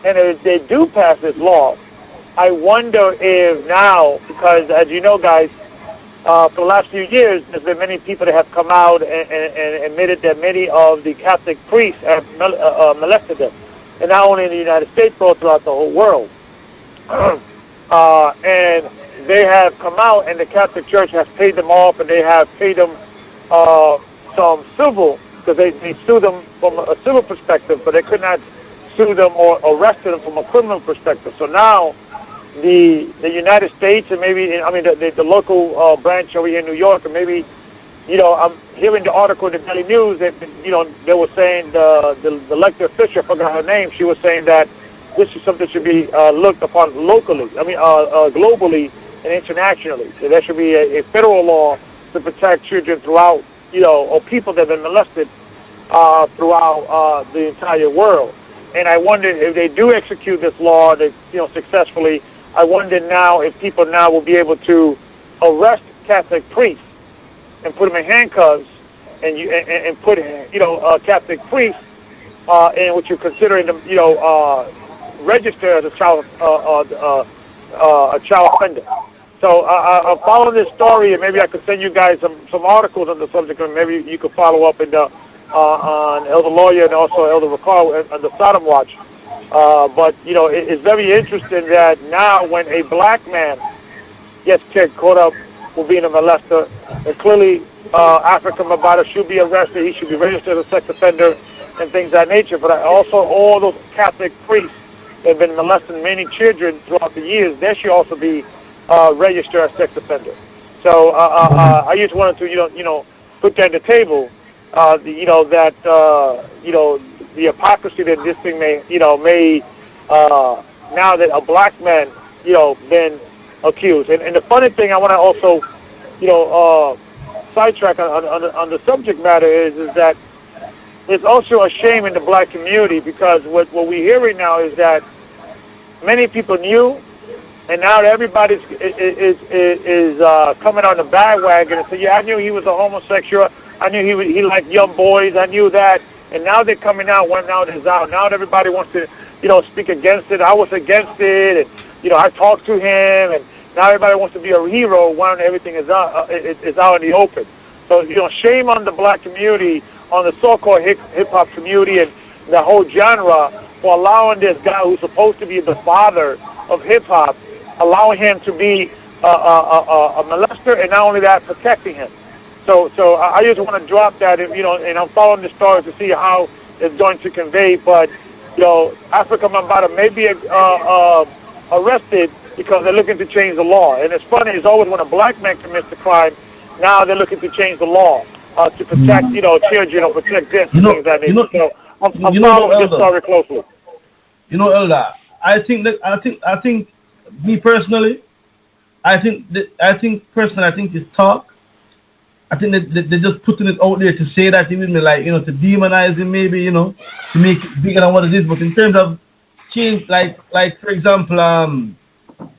And if they do pass this law, I wonder if now, because as you know, guys, for the last few years, there's been many people that have come out and admitted that many of the Catholic priests have molested them, and not only in the United States, but throughout the whole world. And they have come out, and the Catholic Church has paid them off, and they have paid them some civil, because they sued them from a civil perspective, but they could not sue them or arrest them from a criminal perspective. So now, the United States, and maybe the local branch over here in New York, or maybe I'm hearing the article in the Daily News that they were saying the elected official, I forgot her name, she was saying that this is something that should be looked upon locally, globally and internationally. So there should be a federal law to protect children throughout, or people that have been molested throughout the entire world. And I wonder if they do execute this law, successfully. I wonder now if people now will be able to arrest Catholic priests and put them in handcuffs, and put Catholic priests in what you're considering them, register as a child offender. So I'm following this story, and maybe I could send you guys some articles on the subject, and maybe you could follow up on Elder Lawya and also Elder Rawchaa on the Sodom Watch. But it's very interesting that now when a black man gets caught up with being a molester, and clearly African Mabata should be arrested, he should be registered as a sex offender and things of that nature. But also all those Catholic priests that have been molesting many children throughout the years, they should also be registered as sex offenders. So I just wanted to put that on the table. The hypocrisy that this thing may now that a black man, been accused. And the funny thing I want to also, sidetrack on the subject matter is that it's also a shame in the black community, because what we're hearing now is that many people knew, and now everybody's is coming on the bandwagon and say, yeah, I knew he was a homosexual. I knew he liked young boys. I knew that. And now they're coming out. One now is out. Now everybody wants to, speak against it. I was against it, and I talked to him, and now everybody wants to be a hero when everything is out in the open. So shame on the black community, on the so-called hip hop community, and the whole genre for allowing this guy who's supposed to be the father of hip hop, allowing him to be a molester, and not only that, protecting him. So I just want to drop that, and I'm following the story to see how it's going to convey. But Africa Mambata may be arrested because they're looking to change the law. And it's funny, it's always when a black man commits a crime, now they're looking to change the law to protect children or protect this and things like that. So I'm following this story closely. Elder, I think me personally, I think it's talk. I think they're just putting it out there to say that, even to demonize him, maybe, to make it bigger than what it is. But in terms of change, like for example,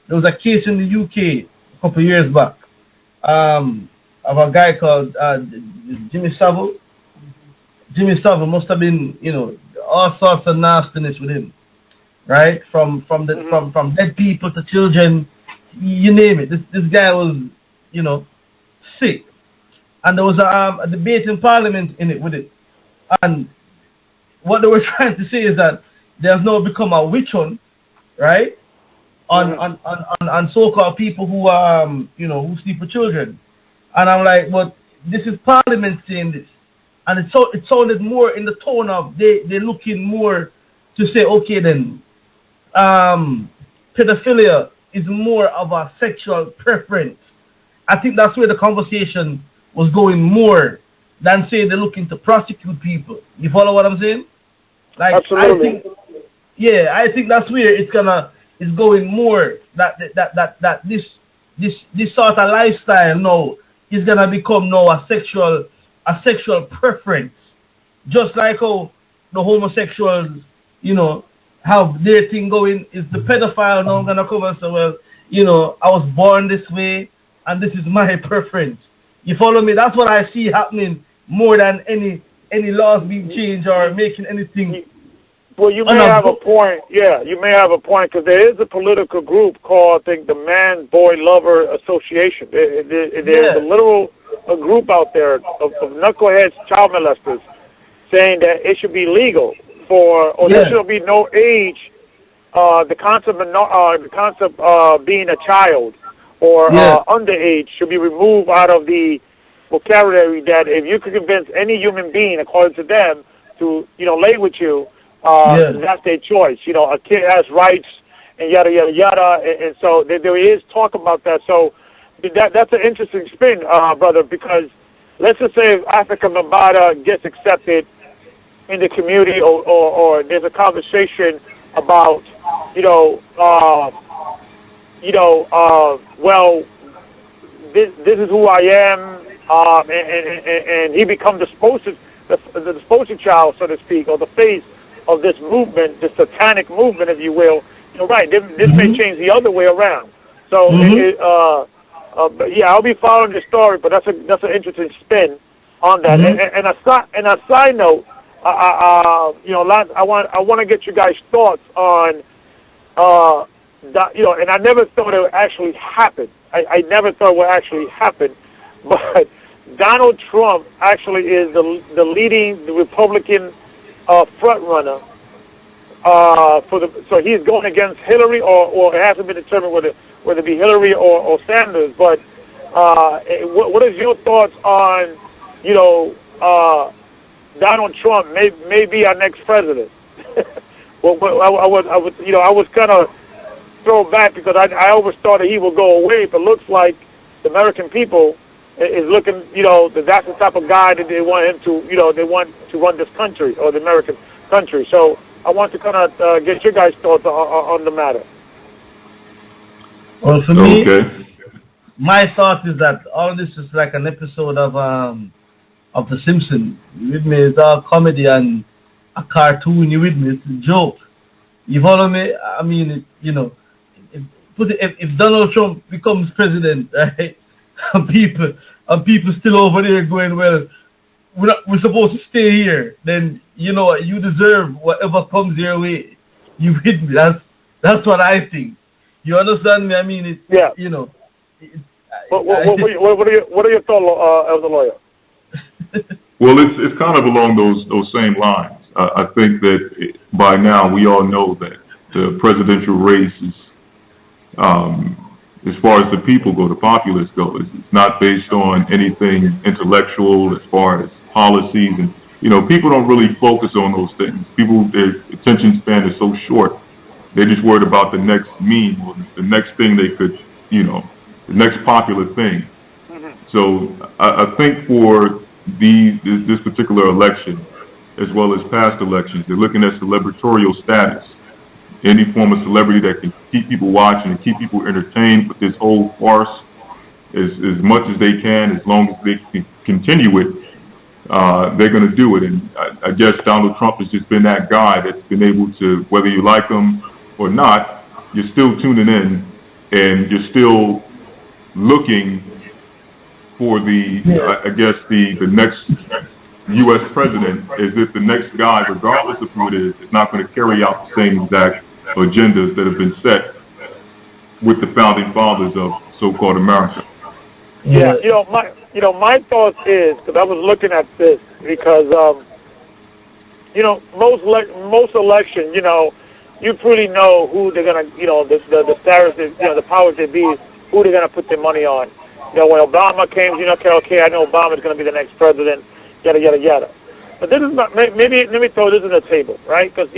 there was a case in the UK a couple of years back of a guy called Jimmy Savile. Jimmy Savile must have been, all sorts of nastiness with him, right? From dead people to children, you name it. This guy was, sick. And there was a debate in Parliament with it. And what they were trying to say is that there's now become a witch hunt, right? On so-called people who who sleep with children. And I'm like, but this is Parliament saying this. And it sounded more in the tone of they're looking more to say, okay then, pedophilia is more of a sexual preference. I think that's where the conversation was going more than say they're looking to prosecute people. You follow what I'm saying? Absolutely. I think that's where it's going more that this sort of lifestyle now is gonna become now a sexual a sexual preference, just like how the homosexuals, have their thing going. Is the pedophile now gonna come and say, well, I was born this way and this is my preference? You follow me? That's what I see happening more than any laws being changed or making anything. Well, you may have a point. Yeah, you may have a point, because there is a political group called, I think, the Man Boy Lover Association. There's a literal group out there of knuckleheads, child molesters, saying that it should be legal there should be no age. The concept of being a child or underage should be removed out of the vocabulary. That if you could convince any human being, according to them, to lay with you, that's their choice. A kid has rights and yada yada yada, and so there is talk about that. So that's an interesting spin, brother, because let's just say if Africa Mbada gets accepted in the community, or there's a conversation about well, this is who I am, and he becomes the poster child, so to speak, or the face of this movement, this satanic movement, if you will. You're right. This may change the other way around. So, but yeah, I'll be following the story. But that's an interesting spin on that. And a side note, I want to get you guys' thoughts on that, and I never thought it would actually happen. I never thought it would actually happen, but Donald Trump actually is the leading Republican front runner so he's going against Hillary, or it hasn't been determined whether it be Hillary or Sanders. But what is your thoughts on Donald Trump may be our next president? Well, I was kind of thrown back because I always thought that he would go away, but looks like the American people is looking, that's the type of guy that they want him to, they want to run this country, or the American country. So I want to kind of get your guys' thoughts on the matter. Well, for me, my thought is that all this is like an episode of The Simpsons. You with me? It's all comedy and a cartoon. You with me? It's a joke. You follow me? I mean, if Donald Trump becomes president, right, and people still over there going, well, we're supposed to stay here, then you deserve whatever comes your way. You with me? That's what I think. You understand me? I mean, What are your thoughts, Elder Lawyer? Well, it's kind of along those same lines. I think that by now we all know that the presidential race is, as far as the people go, the populace go, it's not based on anything intellectual as far as policies, and people don't really focus on those things. Their attention span is so short. They're just worried about the next meme or the next thing they could, the next popular thing. So I think for this particular election, as well as past elections, they're looking at celebratorial status. Any form of celebrity that can keep people watching and keep people entertained with this whole farce as much as they can, as long as they can continue it, they're going to do it. And I guess Donald Trump has just been that guy that's been able to, whether you like him or not, you're still tuning in and you're still looking for the next U.S. president, as if the next guy, regardless of who it is not going to carry out the same exact agendas that have been set with the founding fathers of so-called America. Yeah, my thoughts is, because I was looking at this, because most elections, you pretty know who they're gonna, the stars, the powers that be, who they're gonna put their money on. When Obama came, okay, I know Obama's gonna be the next president, yada yada yada. But this is not, maybe let me throw this on the table, right? Because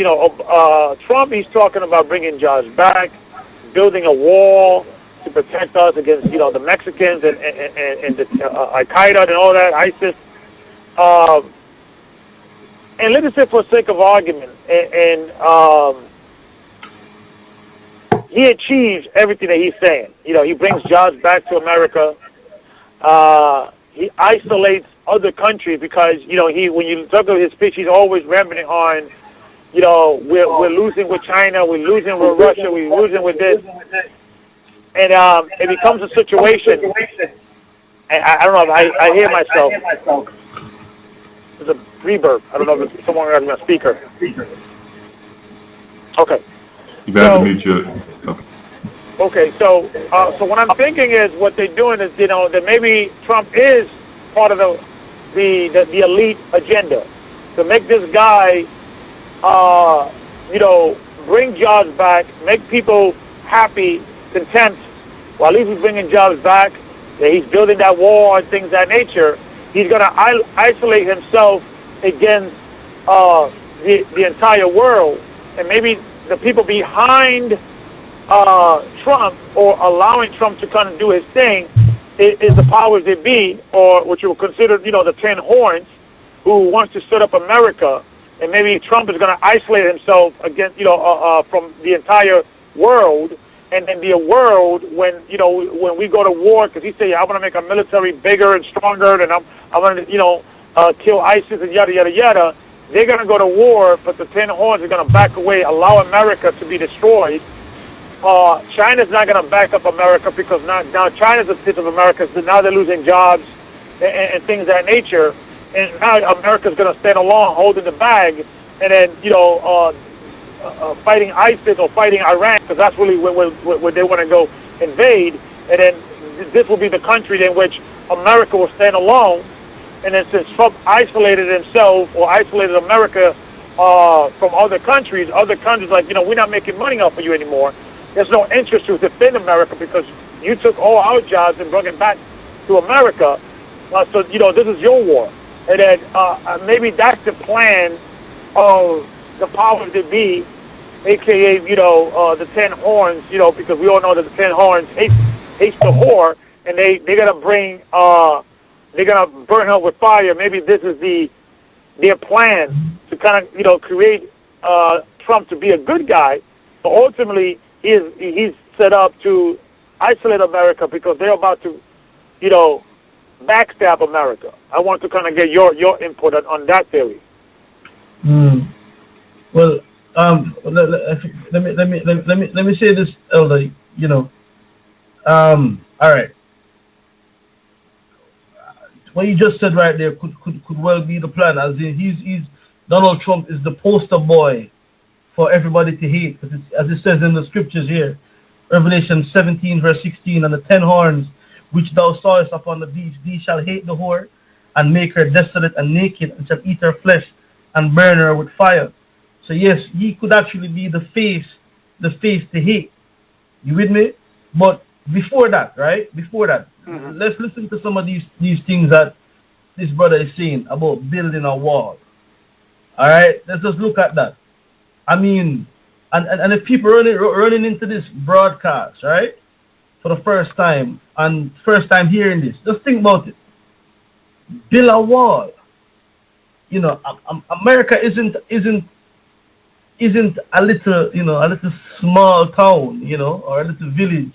Trump, he's talking about bringing jobs back, building a wall to protect us against the Mexicans and the Al Qaeda and all that, ISIS. And let's just say, for sake of argument, he achieves everything that he's saying. He brings jobs back to America. He isolates other countries because, you know, when you talk about his speech, he's always rambling on, you know, we're losing with China, we're losing with Russia, we're losing with this. And it becomes a situation, I don't know, I hear myself. There's a reverb. I don't know if it's someone has a speaker. Okay. You've had to meet your... Okay, so what I'm thinking is what they're doing is, you know, that maybe Trump is part of the elite agenda to make this guy, you know, bring jobs back, make people happy, content. While he's bringing jobs back, that he's building that wall and things of that nature, he's going to isolate himself against the entire world, and maybe the people behind Trump or allowing Trump to kind of do his thing is the powers that be, or what you would consider, you know, the 10 horns, who wants to set up America, and maybe Trump is going to isolate himself against, you know, from the entire world, and then be a world when, you know, when we go to war, because he said, I want to make our military bigger and stronger, and I want to, you know, kill ISIS and yada, yada, yada. They're going to go to war, but the 10 horns are going to back away, allow America to be destroyed. China's not going to back up America because now China's a piece of America, so now they're losing jobs and things of that nature. And now America's going to stand alone holding the bag, and then, you know, fighting ISIS or fighting Iran, because that's really where they want to go invade. And then this will be the country in which America will stand alone. And then since Trump isolated himself or isolated America from other countries like, you know, we're not making money off of you anymore. There's no interest to defend America because you took all our jobs and brought it back to America. So, you know, this is your war. And then maybe that's the plan of the powers that be, a.k.a., you know, the 10 horns, you know, because we all know that the 10 horns hates the whore, and they're going to bring, they're going to burn her with fire. Maybe this is their plan to kind of, you know, create Trump to be a good guy, but ultimately he's set up to isolate America because they're about to, you know, backstab America. I want to kind of get your input on that theory. Well, let me say this, Elder. You know, all right. What you just said right there could well be the plan. As in, he's Donald Trump is the poster boy for everybody to hate, because as it says in the scriptures here, Revelation 17 verse 16, and the 10 horns which thou sawest upon the beach, these shall hate the whore, and make her desolate and naked, and shall eat her flesh, and burn her with fire. So yes, he could actually be the face to hate. You with me? But before that, right? Before that, let's listen to some of these things that this brother is saying about building a wall. All right, let's just look at that. I mean, and if people running into this broadcast, right, for the first time, and first time hearing this, just think about it. Build a wall. You know, America isn't a little, you know, a little small town, you know, or a little village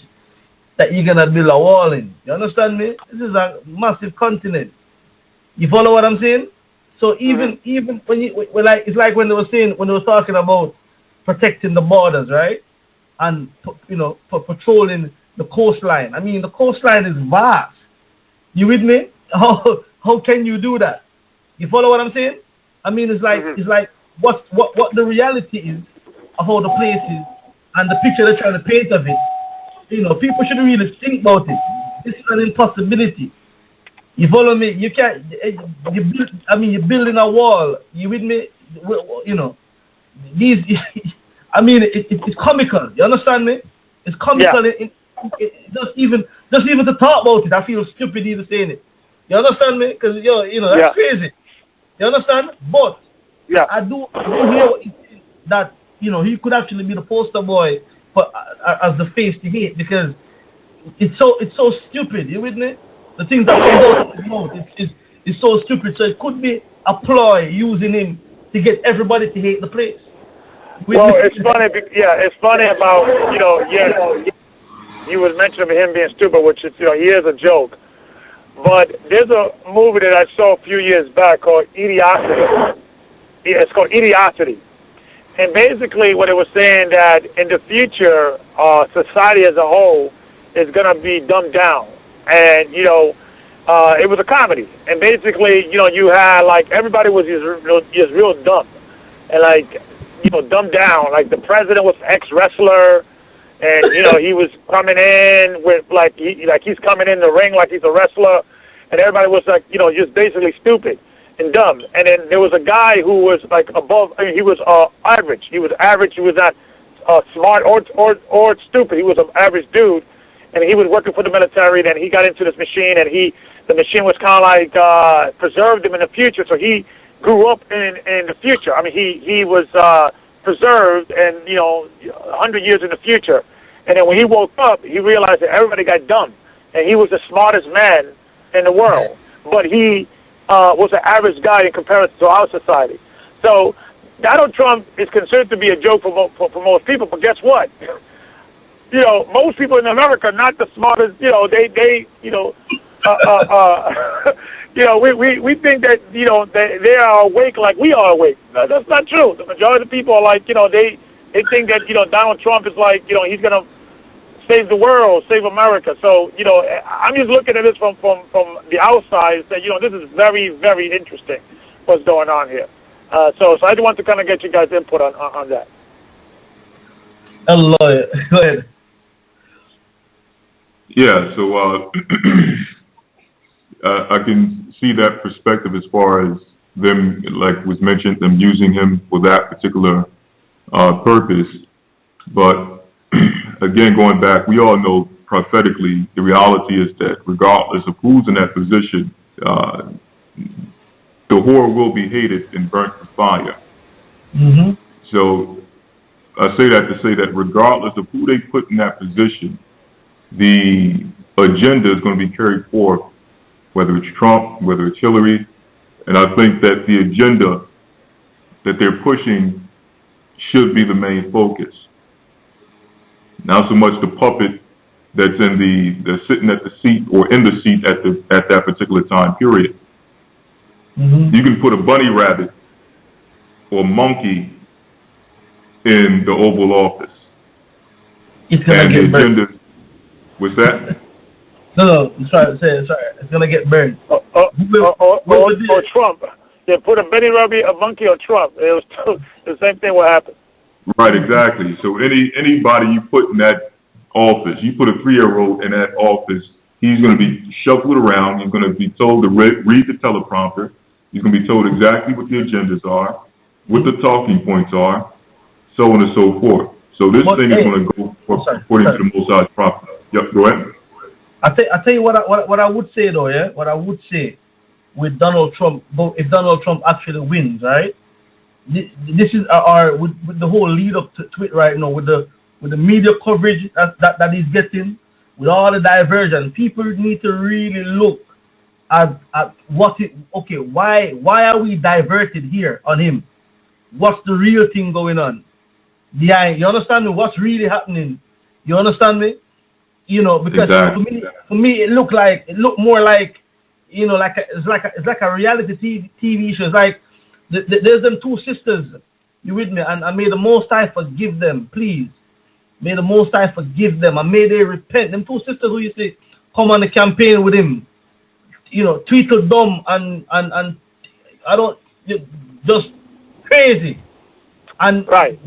that you're gonna build a wall in. You understand me? This is a massive continent. You follow what I'm saying? So even when it's like when they were talking about protecting the borders, right? And, you know, for patrolling the coastline. I mean, the coastline is vast. You with me? How can you do that? You follow what I'm saying? I mean, it's like what the reality is of how the place is and the picture they're trying to paint of it. You know, people should really think about it. This is an impossibility. You follow me? You can't. You're building a wall. You with me? You know, these. I mean, it's comical. You understand me? It's comical. Yeah. Just even to talk about it, I feel stupid even saying it. You understand me? Because you know that's crazy. You understand? But I do hear what he's saying, that you know he could actually be the poster boy for as the face to hate, because it's so stupid. You with me? The things that come out of his mouth is so stupid. So it could be a ploy using him to get everybody to hate the place. Well, it's funny. Yeah, it's funny about, you know, you was mentioning him being stupid, which is, you know, he is a joke. But there's a movie that I saw a few years back called Idiocity. It's called Idiocity. And basically what it was saying that in the future, society as a whole is going to be dumbed down. And, you know, it was a comedy. And basically, you know, you had, like, everybody was just real dumb. And, like, you know, dumbed down. Like, the president was an ex-wrestler. And, you know, he was coming in with, he's coming in the ring like he's a wrestler. And everybody was, like, you know, just basically stupid and dumb. And then there was a guy who was, like, above, I mean, he was average. He was average. He was not smart or stupid. He was an average dude. And he was working for the military. Then he got into this machine, and the machine was kind of like preserved him in the future. So he grew up in the future. I mean, he was preserved, and, you know, 100 years in the future. And then when he woke up, he realized that everybody got dumb, and he was the smartest man in the world. But he was an average guy in comparison to our society. So Donald Trump is considered to be a joke for most people. But guess what? You know, most people in America are not the smartest. You know, they you know, you know, we think that, you know, they are awake like we are awake. No, that's not true. The majority of the people are like, you know, they think that, you know, Donald Trump is like, you know, he's gonna save the world, save America. So, you know, I'm just looking at this from the outside and say, you know, this is very, very interesting what's going on here. So I just want to kind of get you guys' input on that. Lawyer, go ahead. Yeah, so I can see that perspective as far as them, like was mentioned, them using him for that particular purpose. But again, going back, we all know prophetically the reality is that regardless of who's in that position, the whore will be hated and burnt with fire. Mm-hmm. So I say that to say that regardless of who they put in that position, the agenda is going to be carried forth, whether it's Trump, whether it's Hillary. And I think that the agenda that they're pushing should be the main focus. Not so much the puppet that's sitting at the seat or in the seat at that particular time period. Mm-hmm. You can put a bunny rabbit or monkey in the Oval Office. It's gonna get burned. What's that? No, sorry. It's gonna get burned. Or Trump. They put a bunny rabbit, a monkey, or Trump. It was the same thing will happen. Right, exactly. So anybody you put in that office, you put a 3-year-old in that office, he's going to be shuffled around. He's going to be told to read the teleprompter. He's going to be told exactly what the agendas are, what the talking points are, so on and so forth. So this thing is going to go according to the Most High's prophet. Yep, go ahead. I tell you what I would say though, yeah. What I would say with Donald Trump, if Donald Trump actually wins, right? This is with the whole lead up to it right now, with the media coverage that he's getting, with all the diversion. People need to really look at why are we diverted here on him? What's the real thing going on? Behind, you understand me? What's really happening? You understand me? You know, because exactly. for me it looked more like, you know, it's like a reality TV show. It's like there's them two sisters. You with me? And may the Most High forgive them, please. May the Most High forgive them, and may they repent. Them two sisters who used to come on the campaign with him, you know, Tweedledum and I don't, just crazy. And right,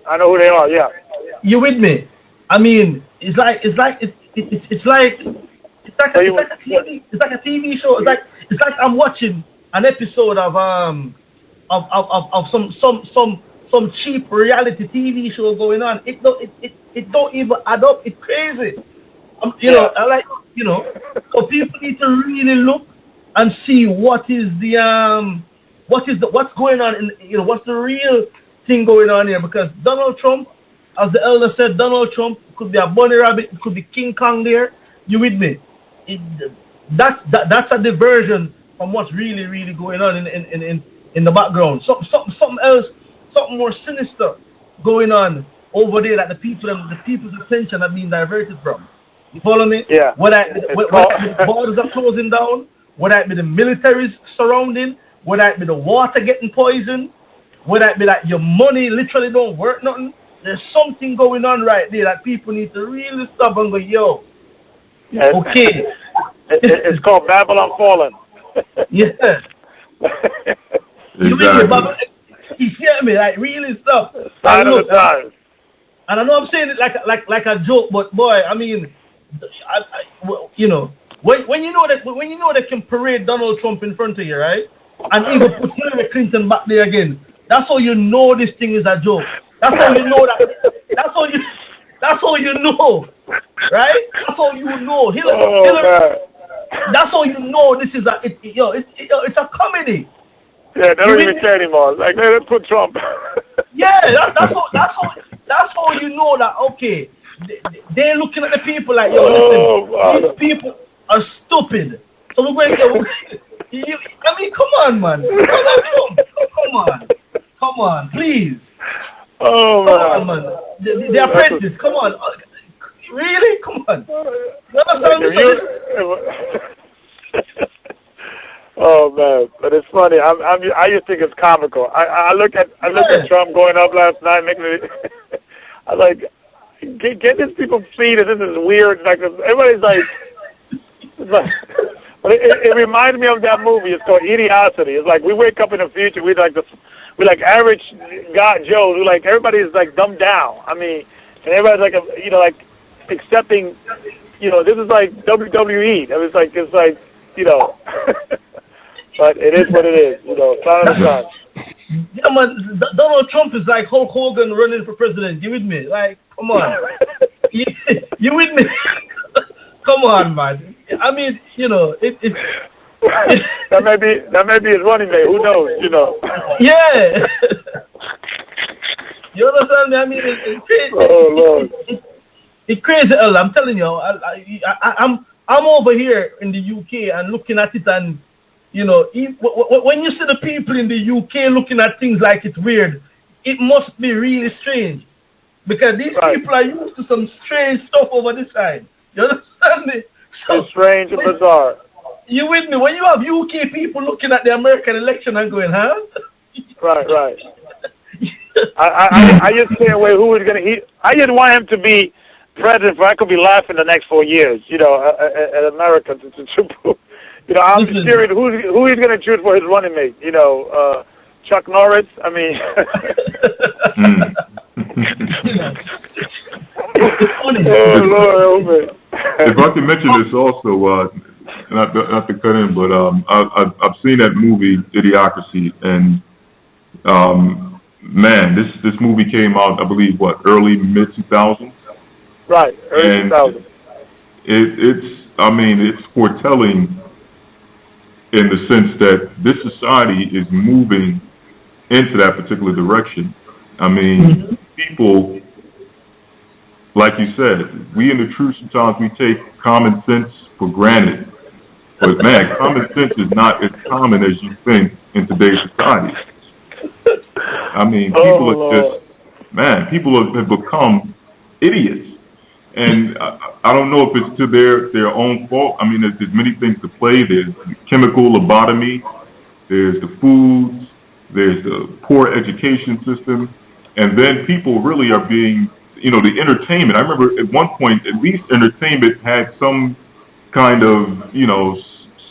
I know who they are. Yeah, you with me? I mean, it's like a TV show. It's like I'm watching an episode of some cheap reality TV show going on. It don't even add up. It's crazy. You know, so people need to really look and see what's going on in, you know, what's the real thing going on here, because Donald Trump, as the elder said, Donald Trump could be a bunny rabbit, it could be King Kong there. You with me? That's a diversion from what's really going on in the background. Something else, something more sinister going on over there that the people's attention are being diverted from. You follow me? Yeah. Whether the borders are closing down, whether it be the militaries surrounding, whether it be the water getting poisoned, whether it be that your money literally don't work nothing, there's something going on right there that people need to really stop and go, yo, okay. It's called Babylon Fallen. Yeah. Exactly. You hear me? Like, really stuff. Sign of the times. And I know I'm saying it like a joke, but boy, I mean, you know, when you know that they can parade Donald Trump in front of you, right? And even put Hillary Clinton back there again. That's how you know this thing is a joke. That's how you know that. That's how you know, right? That's how you know. Hillary, that's how you know this is it's a comedy. Yeah, they don't even care anymore. Like, they don't put Trump. Yeah, that's how you know that, okay, they're looking at the people like, yo, listen, these people are stupid. So we're going to I mean, come on, man. Come on, please. Oh, come on, man. The apprentice, come on. Really? Come on. You understand? Oh man, but it's funny. I just think it's comical. I look at Trump going up last night, making it. I like get these people feet, and this is weird. Like everybody's like, but it reminds me of that movie. It's called Idiocity. It's like we wake up in the future. We like average God Joe. We like everybody's like dumbed down. I mean, and everybody's like like accepting. This is like WWE. It's like But it is what it is, sign of the times. Yeah, man, Donald Trump is like Hulk Hogan running for president. You with me? Like, come on. you with me? Come on, man. I mean, that may be his running mate. Who knows? Yeah. You understand me? I mean, it's crazy. Oh Lord. It's crazy, Elder. I'm telling you. I'm over here in the UK and looking at it, and when you see the people in the UK looking at things like it's weird, it must be really strange, because these people are used to some strange stuff over this side. You understand me? So it's strange and bizarre. You with me? When you have UK people looking at the American election and going, huh? Right. I just can't wait. Who is going to? I just want him to be president, for I could be laughing the next 4 years. At America to I'm curious who he's going to choose for his running mate. Chuck Norris. I mean, oh Lord, if I can mention this also, not to cut in, but I've seen that movie Idiocracy, and man, this movie came out, I believe, early mid 2000s. Right, early 2000s. It's foretelling in the sense that this society is moving into that particular direction. I mean, people, like you said, we in the truth sometimes we take common sense for granted. But man, common sense is not as common as you think in today's society. I mean, people have become idiots. And I don't know if it's to their own fault. I mean, there's many things to play. There's the chemical lobotomy, there's the foods, there's the poor education system, and then people really are being, the entertainment. I remember at one point, at least entertainment had some kind of,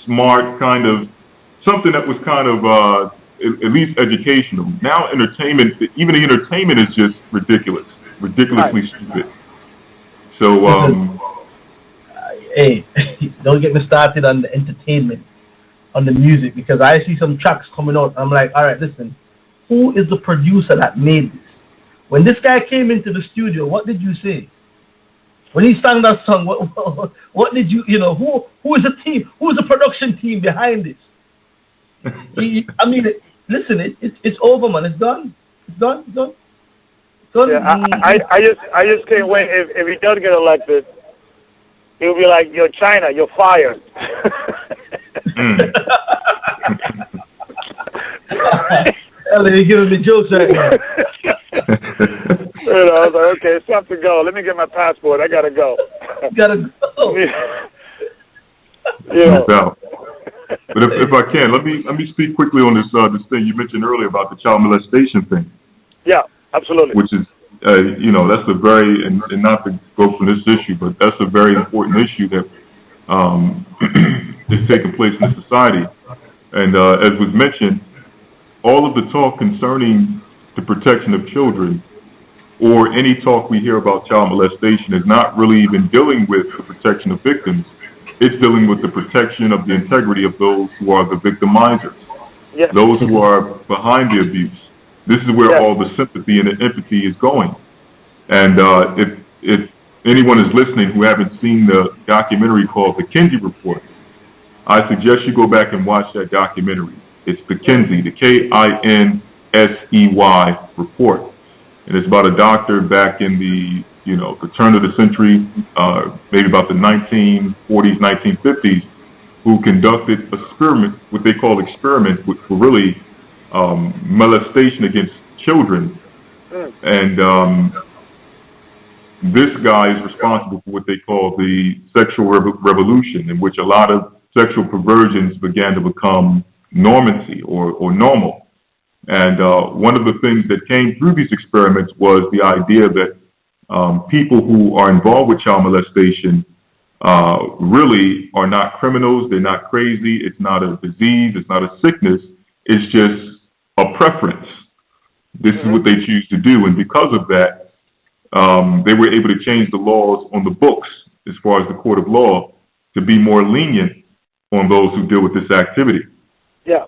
smart kind of, something that was kind of at least educational. Now entertainment, even the entertainment is just ridiculously stupid. So, hey, don't get me started on the entertainment, on the music, because I see some tracks coming out. I'm like, all right, listen, who is the producer that made this? When this guy came into the studio, what did you say? When he sang that song, what did you, who is the team? Who is the production team behind this? I mean, listen, it's over, man. It's done. It's done. Yeah, I just can't wait. If he does get elected, he'll be like, "You're China, you're fired." Ellie, you're giving me jokes right now. I was like, okay, it's time to go. Let me get my passport. I gotta go. Yeah. No doubt. But if I can, let me speak quickly on this thing you mentioned earlier about the child molestation thing. Yeah, absolutely. Which is, that's a very, and not to go from this issue, but that's a very important issue that is taking place in society. And as was mentioned, all of the talk concerning the protection of children or any talk we hear about child molestation is not really even dealing with the protection of victims. It's dealing with the protection of the integrity of those who are the victimizers, yes. Those who are behind the abuse. This is where all the sympathy and the empathy is going. And if anyone is listening who haven't seen the documentary called The Kinsey Report, I suggest you go back and watch that documentary. It's the Kinsey, the Kinsey report. And it's about a doctor back in the turn of the century, maybe about the 1940s, 1950s, who conducted experiments, what they call experiments, which were really molestation against children. And this guy is responsible for what they call the sexual revolution, in which a lot of sexual perversions began to become normancy or normal. And one of the things that came through these experiments was the idea that people who are involved with child molestation really are not criminals. They're not crazy. It's not a disease. It's not a sickness. It's just a preference. This is what they choose to do. And because of that, they were able to change the laws on the books as far as the court of law to be more lenient on those who deal with this activity. Yeah.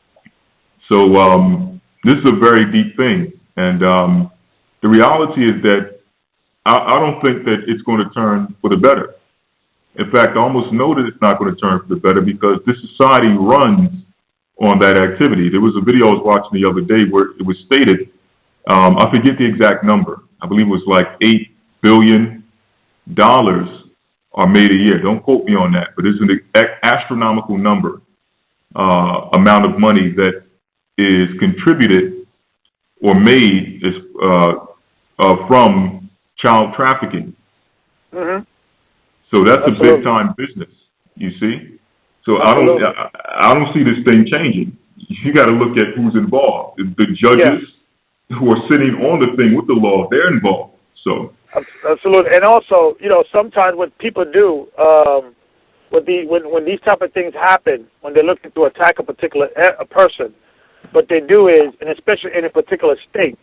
So this is a very deep thing. And the reality is that I don't think that it's going to turn for the better. In fact, I almost know that it's not going to turn for the better because this society runs on that activity. There was a video I was watching the other day where it was stated, I forget the exact number. I believe it was like $8 billion are made a year. Don't quote me on that, but it's an astronomical number, amount of money that is contributed or made from child trafficking. So that's a big time business, you see. So I don't see this thing changing. You got to look at who's involved. The judges who are sitting on the thing with the law, they're involved. So absolutely. And also, sometimes what people do when these type of things happen, when they're looking to attack a particular person, what they do is, and especially in a particular state,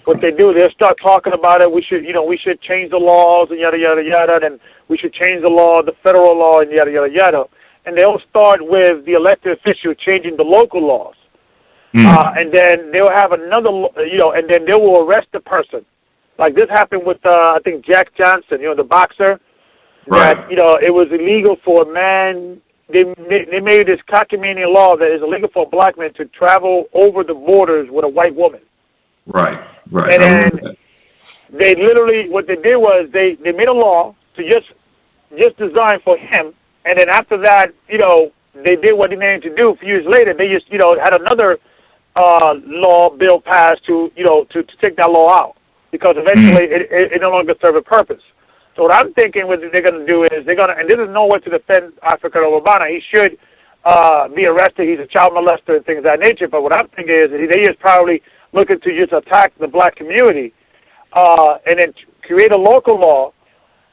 what they do, they'll start talking about it. We should change the laws and yada yada yada, and we should change the law, the federal law, and yada yada yada. And they'll start with the elected official changing the local laws, and then they'll have another, and then they will arrest the person. Like this happened with I think Jack Johnson, the boxer. Right. That it was illegal for a man. They made this cockamamie law that it's illegal for a black man to travel over the borders with a white woman. Right. And then they literally, what they did was they made a law to just design for him. And then after that, they did what they needed to do. A few years later, they just, had another law bill passed to take that law out because eventually it no longer served a purpose. So what I'm thinking what they're going to do is and this is no way to defend Africa or Obama. He should be arrested. He's a child molester and things of that nature. But what I'm thinking is they just probably looking to just attack the black community and then create a local law,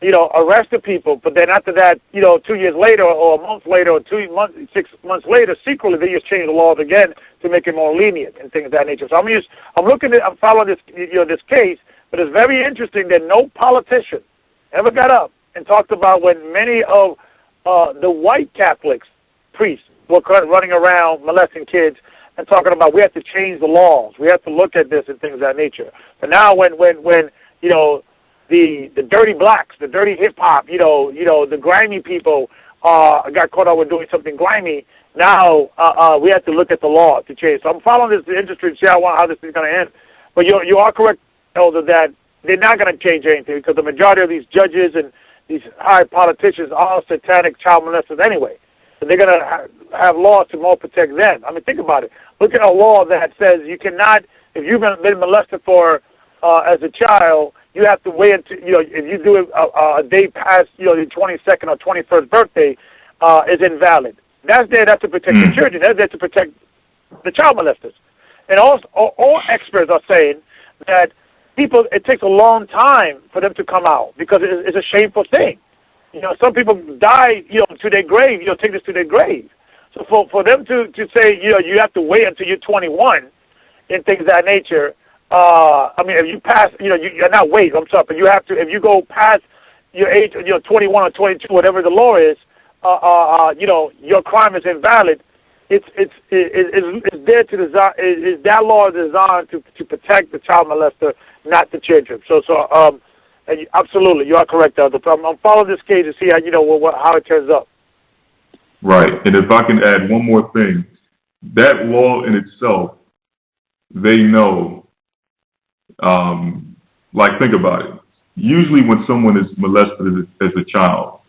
arrest the people. But then after that, 2 years later or a month later or 6 months later, secretly they just change the laws again to make it more lenient and things of that nature. So I'm following this, this case, but it's very interesting that no politician ever got up and talked about when many of the white Catholics, priests, were running around molesting kids and talking about we have to change the laws, we have to look at this and things of that nature. But now when the dirty blacks, the dirty hip hop, the grimy people got caught up with doing something grimy, now we have to look at the law to change. So I'm following this industry to see how this is going to end. But you are correct, Elder, that they're not going to change anything because the majority of these judges and these high politicians are satanic child molesters anyway. So they're going to have laws to more protect them. I mean, think about it. Look at a law that says you cannot, if you've been molested as a child, you have to wait until, if you do it a day past, your 22nd or 21st birthday, is invalid. That's there to protect the children. That's there to protect the child molesters. And also, all experts are saying that it takes a long time for them to come out because it's a shameful thing. Some people die, to their grave, take this to their grave. So for them to say, you have to wait until you're 21 and things of that nature, if you pass, you're not wait, I'm sorry, but you have to, if you go past your age, 21 or 22, whatever the law is, your crime is invalid. It's there to design. That law is designed to protect the child molester, not the children. And absolutely, you are correct, Elder. I'm following this case to see how it turns up. Right, and if I can add one more thing, that law in itself, they know. Think about it. Usually, when someone is molested as a child,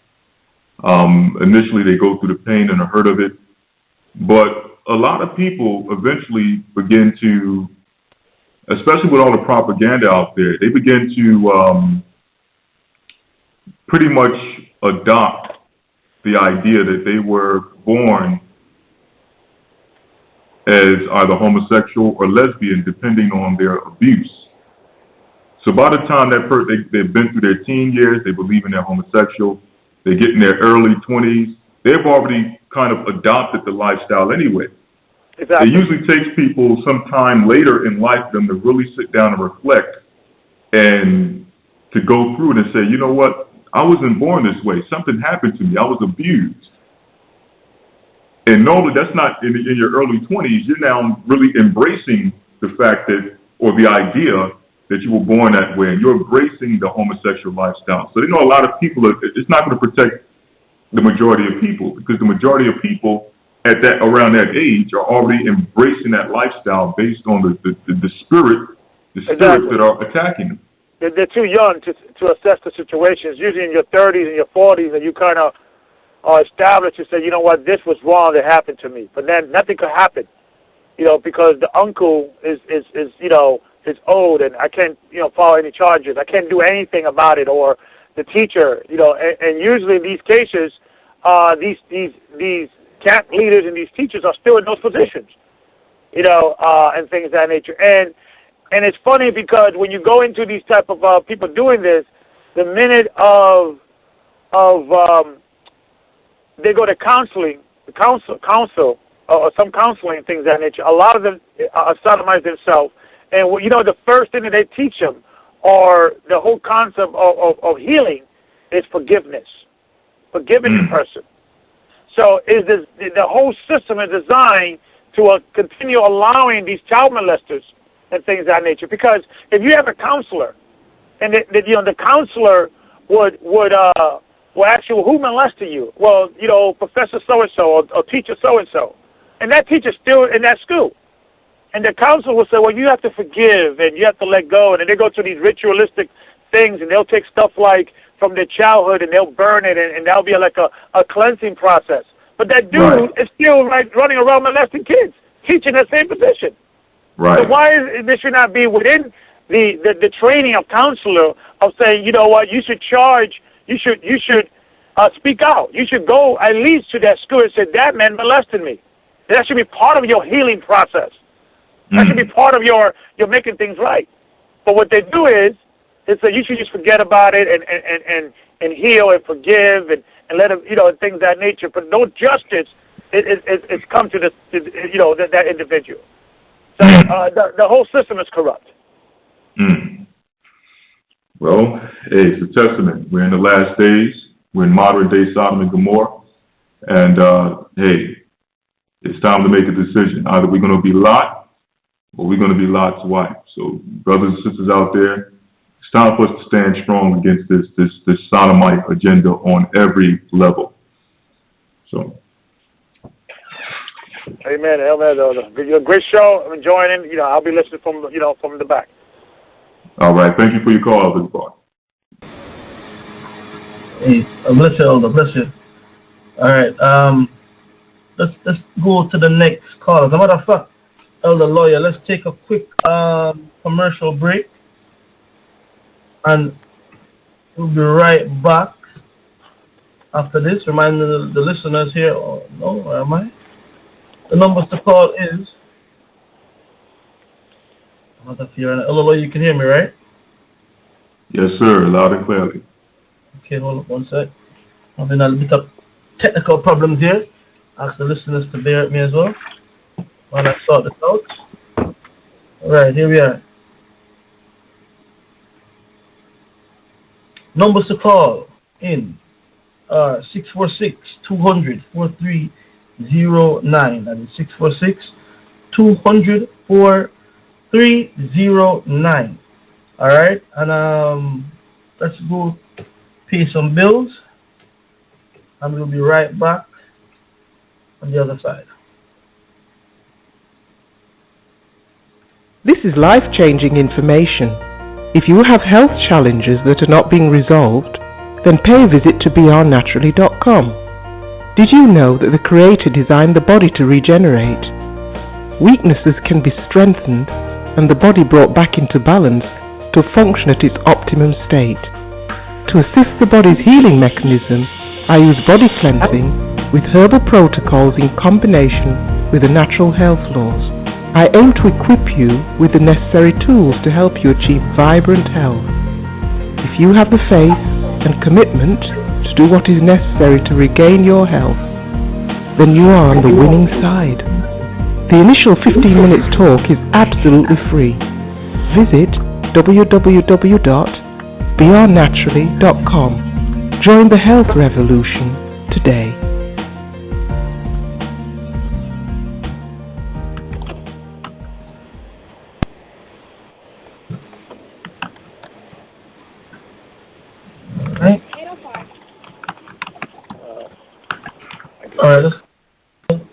initially they go through the pain and the hurt of it, but a lot of people eventually begin to, especially with all the propaganda out there, they begin to pretty much adopt the idea that they were born as either homosexual or lesbian, depending on their abuse. So by the time they've been through their teen years, they believe in they're homosexual, they get in their early 20s, they've already kind of adopted the lifestyle anyway. Exactly. It usually takes people some time later in life for them to really sit down and reflect and to go through it and say, you know what, I wasn't born this way. Something happened to me. I was abused. And normally that's not in your early 20s. You're now really embracing the fact that, or the idea that you were born that way, and you're embracing the homosexual lifestyle. So, a lot of people, it's not going to protect the majority of people, because the majority of people around that age are already embracing that lifestyle based on the spirits that are attacking them. They're too young to assess the situations. Usually in your 30s and your 40s, and you kind of are established to say, you know what, this was wrong that happened to me. But then nothing could happen, because the uncle is old, and I can't, follow any charges. I can't do anything about it, or the teacher, and usually in these cases, these camp leaders and these teachers are still in those positions, and things of that nature. And it's funny because when you go into these type of people doing this, the minute they go to counseling, counsel, or some counseling and things of that nature, a lot of them sodomize themselves. And, the first thing that they teach them, or the whole concept of healing, is forgiveness. Forgiving the person. So the whole system is designed to continue allowing these child molesters and things of that nature. Because if you have a counselor, and the counselor would ask you, well, who molested you? Well, Professor so-and-so or teacher so-and-so. And that teacher's still in that school. And the counselor will say, well, you have to forgive and you have to let go. And then they go to these ritualistic things, and they'll take stuff like from their childhood and they'll burn it, and that'll be like a cleansing process. But that dude is still running around molesting kids, teaching that same position. Right. So why this should not be within the training of counselor of saying, you know what, you should charge, you should speak out. You should go at least to that school and say, that man molested me. That should be part of your healing process. That should be part of your making things right. But what they do is you should just forget about it and heal and forgive and let them, and things of that nature. But no justice is come to that individual. So the whole system is corrupt. Well, hey, it's a testament. We're in the last days. We're in modern day Sodom and Gomorrah. And, hey, it's time to make a decision. Either we're going to be Lot or we're going to be Lot's wife. So, brothers and sisters out there, it's time for us to stand strong against this sodomite agenda on every level. So. Amen. Amen. A great show. I'm enjoying it. I'll be listening from the back. All right. Thank you for your call, Elder Rawchaa. Hey, bless you, Elder. Bless you. All right. Let's go to the next call. As a matter of fact, Elder Lawyer, let's take a quick commercial break. And we'll be right back after this. Reminding the listeners here, oh, no, where am I? The numbers to call is, I'm not hearing it. Hello, you can hear me, right? Yes, sir. Loud and clearly. Okay, hold on 1 sec. Having a bit of technical problems here. Ask the listeners to bear with me as well while I sort this out. Alright, here we are. Numbers to call in are 646-200-4309. That is 646-200-4309. Alright, and let's go pay some bills, and we'll be right back on the other side. This is life-changing information. If you have health challenges that are not being resolved, then pay a visit to beyondnaturally.com. Did you know that the Creator designed the body to regenerate? Weaknesses can be strengthened and the body brought back into balance to function at its optimum state. To assist the body's healing mechanism, I use body cleansing with herbal protocols in combination with the natural health laws. I aim to equip you with the necessary tools to help you achieve vibrant health. If you have the faith and commitment to do what is necessary to regain your health, then you are on the winning side. The initial 15 minutes talk is absolutely free. Visit www.beyondnaturally.com. Join the health revolution today. Alright, let's go to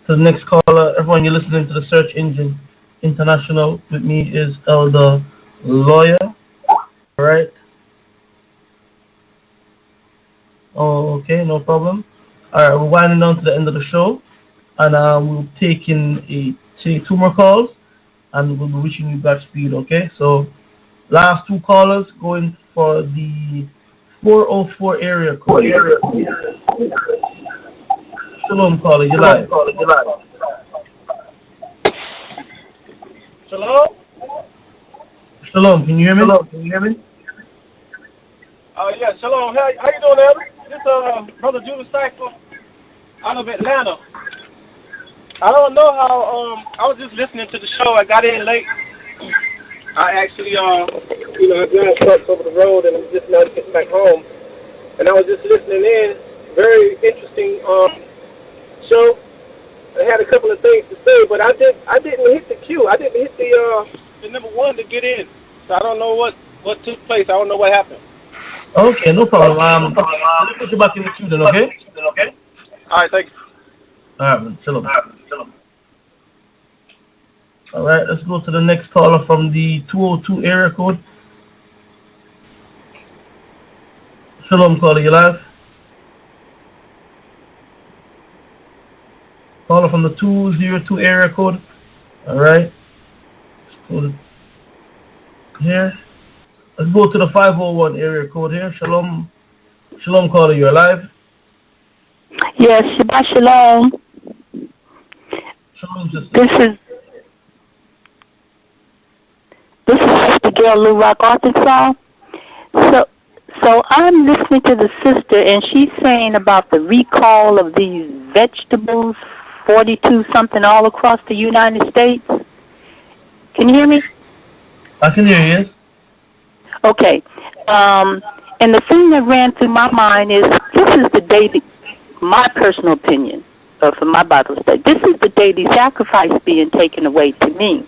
the next caller. Everyone, you're listening to the Search Engine International. With me is Elder Lawya. Alright. Oh, okay, no problem. Alright, we're winding down to the end of the show. And we'll take in two more calls. And we'll be wishing you Godspeed, okay? So, last two callers going for the 404 area code. Shalom, caller, you're live. Shalom? Shalom, can you hear me? Yeah, shalom. How you doing, Elder? This Brother Judah Cypher out of Atlanta. I don't know how, I was just listening to the show. I got in late. I actually, I drive trucks over the road and I'm just now getting back home. And I was just listening in. Very interesting show. I had a couple of things to say, but I didn't hit the queue. I didn't hit the number one to get in. So I don't know what took place. I don't know what happened. Okay, no problem. Let me put you back in the queue then, okay? All right, thank you. All right, man. Shalom. All right, let's go to the next caller from the 202 area code. Shalom, caller, you live? Caller from the 202 area code. All right. Let's go to here. Let's go to the 501 area code here. Shalom. Shalom, caller, you alive? Yes, Shabbat Shalom. Shalom, sister. This is Sister Gail, Little Rock, Arkansas. So I'm listening to the sister, and she's saying about the recall of these vegetables, 42 something all across the United States. Can you hear me? I can hear you, yes. Okay. And the thing that ran through my mind is this is the daily, my personal opinion from my Bible study, this is the daily sacrifice being taken away to me.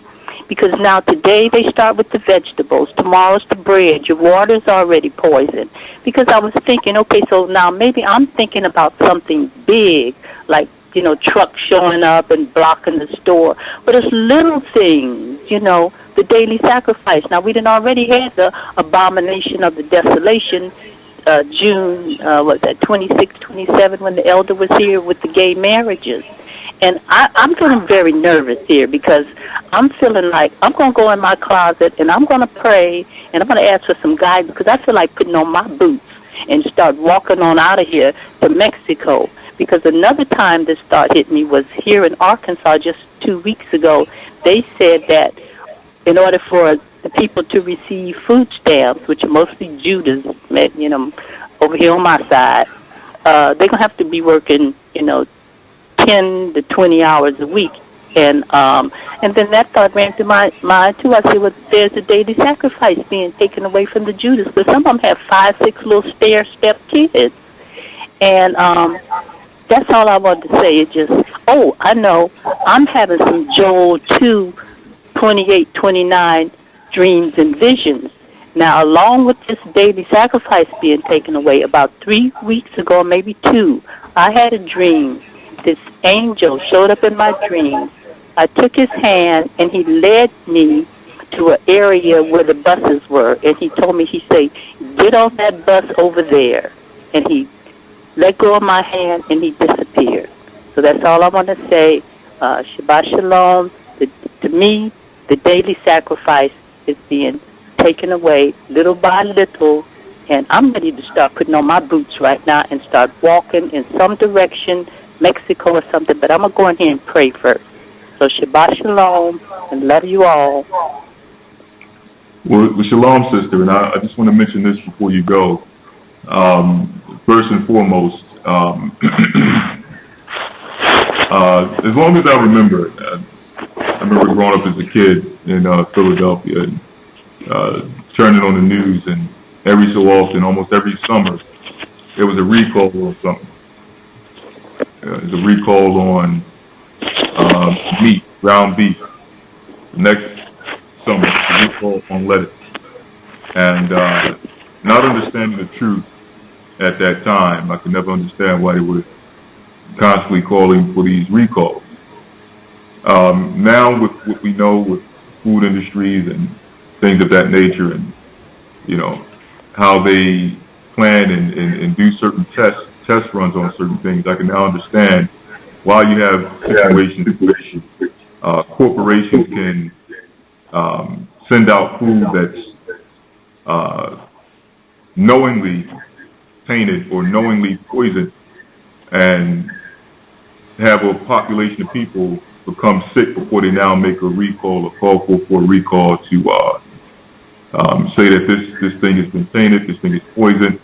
Because now today they start with the vegetables, tomorrow's the bread, your water's already poisoned. Because I was thinking, okay, so now maybe I'm thinking about something big, like, trucks showing up and blocking the store. But it's little things, the daily sacrifice. Now, we done already had the abomination of the desolation, June, 26, 27, when the elder was here with the gay marriages. And I'm feeling very nervous here because I'm feeling like I'm going to go in my closet and I'm going to pray and I'm going to ask for some guidance because I feel like putting on my boots and start walking on out of here to Mexico. Because another time this thought hit me was here in Arkansas just 2 weeks ago. They said that in order for the people to receive food stamps, which are mostly Judas, you know, over here on my side, they're going to have to be working, you know, 10 to 20 hours a week. And then that thought ran through my mind, too. I said, well, there's a daily sacrifice being taken away from the Judas. Because some of them have 5, 6 little stair-step kids. And that's all I wanted to say. It just, I know. I'm having some Joel 2, 28, 29 dreams and visions. Now, along with this daily sacrifice being taken away, about 3 weeks ago, maybe 2, I had a dream. This angel showed up in my dream. I took his hand, and he led me to an area where the buses were. And he told me, he said, get on that bus over there. And he let go of my hand, and he disappeared. So that's all I want to say. Shabbat Shalom. To me, the daily sacrifice is being taken away little by little, and I'm ready to start putting on my boots right now and start walking in some direction, Mexico or something, but I'm going to go in here and pray first. So Shabbat Shalom, and love you all. Well, Shalom, sister, and I just want to mention this before you go. First and foremost, as long as I remember growing up as a kid in Philadelphia and turning on the news, and every so often, almost every summer, there was a recall or something. There's a recall on meat, ground beef. The next summer, a recall on lettuce. And not understanding the truth at that time, I could never understand why they were constantly calling for these recalls. Now, with what we know with food industries and things of that nature, and you know how they plan and do certain test runs on certain things, I can now understand why you have situations where corporations can send out food that's knowingly tainted or knowingly poisoned, and have a population of people become sick before they now make a recall or call for a recall to say that this thing has been tainted, this thing is poisoned.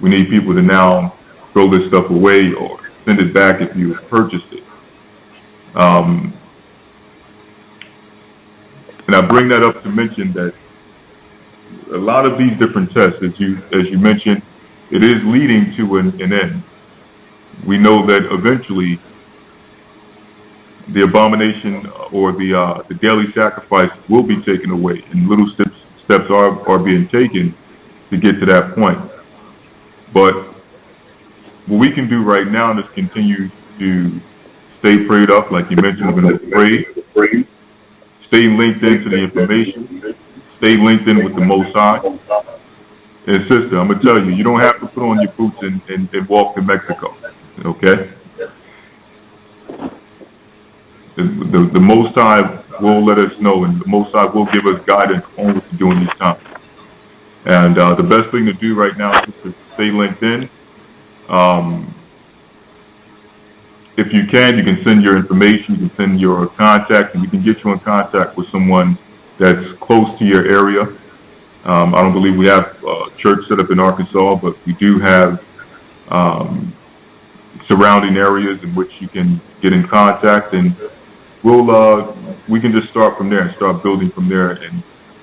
We need people to now throw this stuff away or send it back if you purchased it. And I bring that up to mention that a lot of these different tests, as you mentioned, it is leading to an end. We know that eventually the abomination or the daily sacrifice will be taken away, and little steps are being taken to get to that point. But what we can do right now is continue to stay prayed up, like you mentioned, we're going to pray, stay linked into the information, stay linked in with the Most High. And sister, I'm going to tell you, you don't have to put on your boots and walk to Mexico, okay? The Most High will let us know, and the Most High will give us guidance on what to do in these times. And the best thing to do right now is to stay linked in. If you can send your information, you can send your contact, and we can get you in contact with someone that's close to your area. I don't believe we have a church set up in Arkansas, but we do have surrounding areas in which you can get in contact, and we can just start from there and start building from there and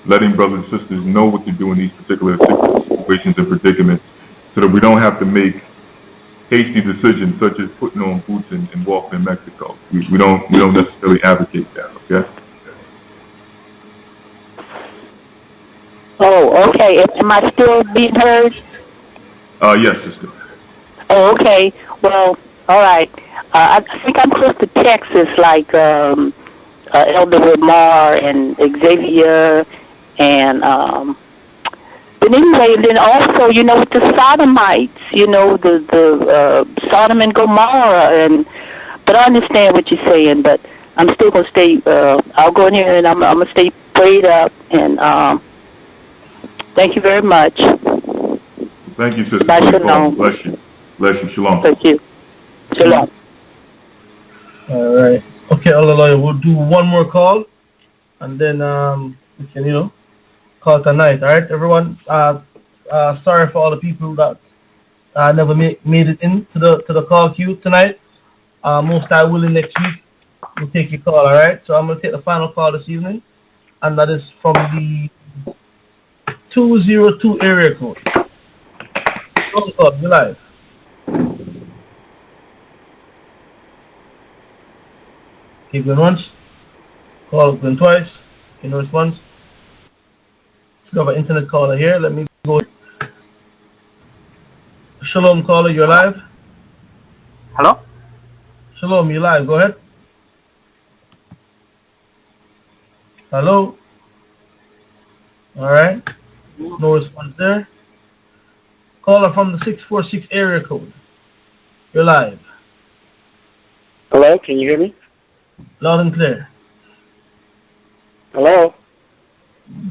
letting brothers and sisters know what to do in these particular situations and predicaments, so that we don't have to make hasty decisions such as putting on boots and walking in Mexico. We don't necessarily advocate that, okay? Oh, okay. Am I still being heard? Yes, sister. Oh, okay. Well, all right. I think I'm close to Texas, like Elder Rawchaa and Xavier, and but anyway, and then also, you know, with the Sodomites, you know, the Sodom and Gomorrah, and But I understand what you're saying, but I'm still going to stay, I'll go in here and I'm going to stay prayed up, and thank you very much. Thank you, Sister. Bye, shalom. Bless you. Bless you. Shalom. Thank you. Shalom. All right. Okay, Elder Lawya, we'll do one more call, and then we can, call it a night. All right, everyone. Sorry for all the people that never made it into the call queue tonight. Most I will in next week. We'll take your call. All right. So I'm gonna take the final call this evening, and that is from the 202 area code. You're live. Keep going once. Call going twice. No response. We have an internet caller here. Let me go. Shalom, caller, you're live. Hello? Shalom, you're live. Go ahead. Hello? All right. No response there. Caller from the 646 area code. You're live. Hello, can you hear me? Loud and clear. Hello?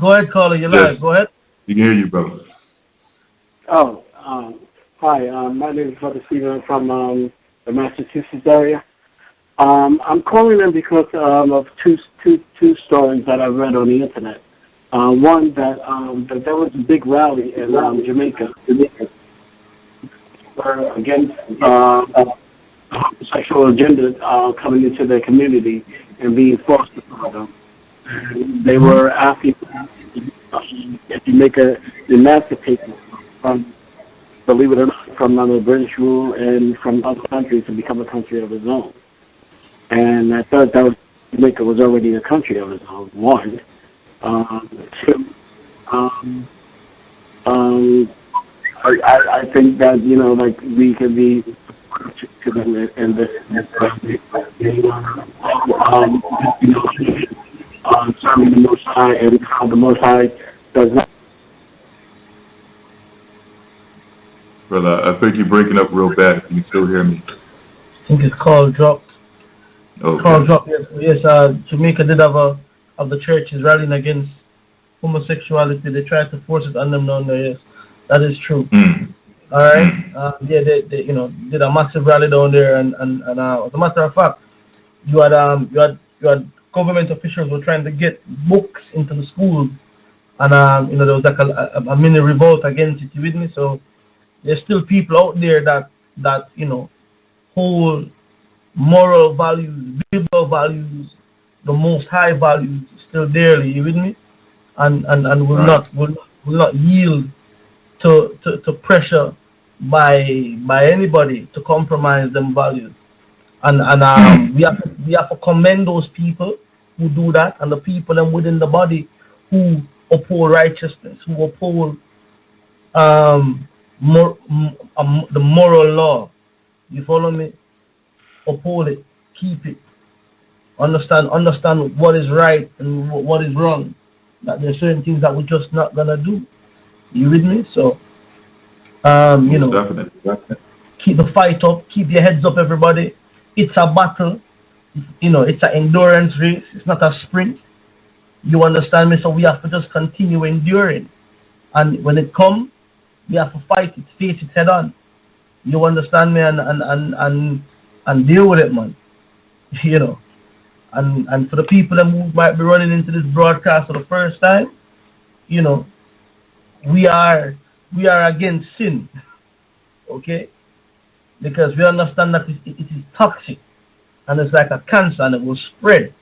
Go ahead, caller. You're live. Go ahead. We can hear you, brother. Oh, hi. My name is Brother Stephen. I'm from the Massachusetts area. I'm calling in because of two stories that I read on the internet. One that there was a big rally in Jamaica against sexual agenda coming into their community and being forced upon them. And they were asking Jamaica emancipate from, believe it or not, from under British rule and from other countries to become a country of its own. And I thought that Jamaica was already a country of its own. One. Two. I think that we can be to them in this serving the Most High and how the Most High does not. Brother, I think you're breaking up real bad. If you can still hear me. I think it's call dropped. Okay. Call dropped. Yes. Jamaica did have the churches rallying against homosexuality. They tried to force it on them down there. Yes, that is true. All right. They did a massive rally down there, and as a matter of fact, you had government officials were trying to get books into the schools, and there was like a mini revolt against it. You with me? So there's still people out there that hold moral values, biblical values, the Most High values still dearly. You with me? And will not yield to pressure by anybody to compromise them values. And we have to commend those people who do that, and the people and within the body who uphold righteousness, who uphold the moral law. You follow me? Uphold it, keep it. Understand what is right and what is wrong. That there's certain things that we're just not gonna do. You with me? So, Definitely. Keep the fight up, keep your heads up, everybody. It's a battle. It's an endurance race. It's not a sprint. You understand me? So we have to just continue enduring. And when it comes, we have to fight it, face it head on. You understand me? And deal with it, man. And for the people who might be running into this broadcast for the first time, we are against sin, okay? Because we understand that it is toxic, and it's like a cancer, and it will spread.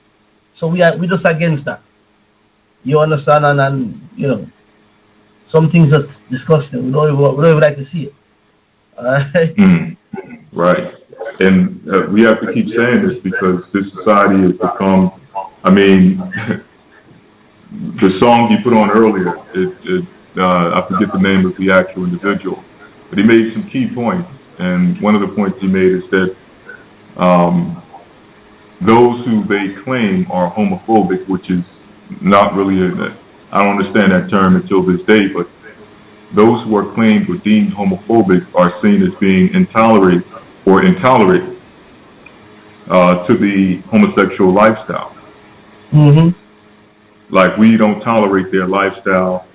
So we just against that. You understand? And some things are disgusting. We don't even like to see it. All right. Right. And we have to keep saying this because this society has become, the song you put on earlier, I forget the name of the actual individual, but he made some key points. And one of the points he made is that those who they claim are homophobic, which is not really, I don't understand that term until this day, but those who are claimed or deemed homophobic are seen as being intolerant. to the homosexual lifestyle. Like, we don't tolerate their lifestyle,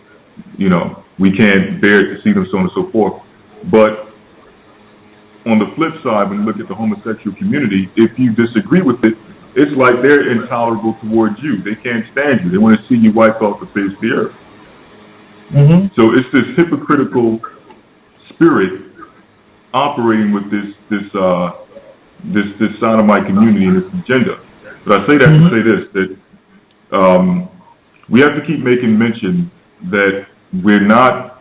you know, we can't bear to see them, so on and so forth. But on the flip side, when you look at the homosexual community, if you disagree with it, it's like they're intolerable towards you. They can't stand you. They want to see you wiped off the face of the earth. So it's this hypocritical spirit operating with this sodomite community and this agenda. But I say that to say this, that we have to keep making mention that we're not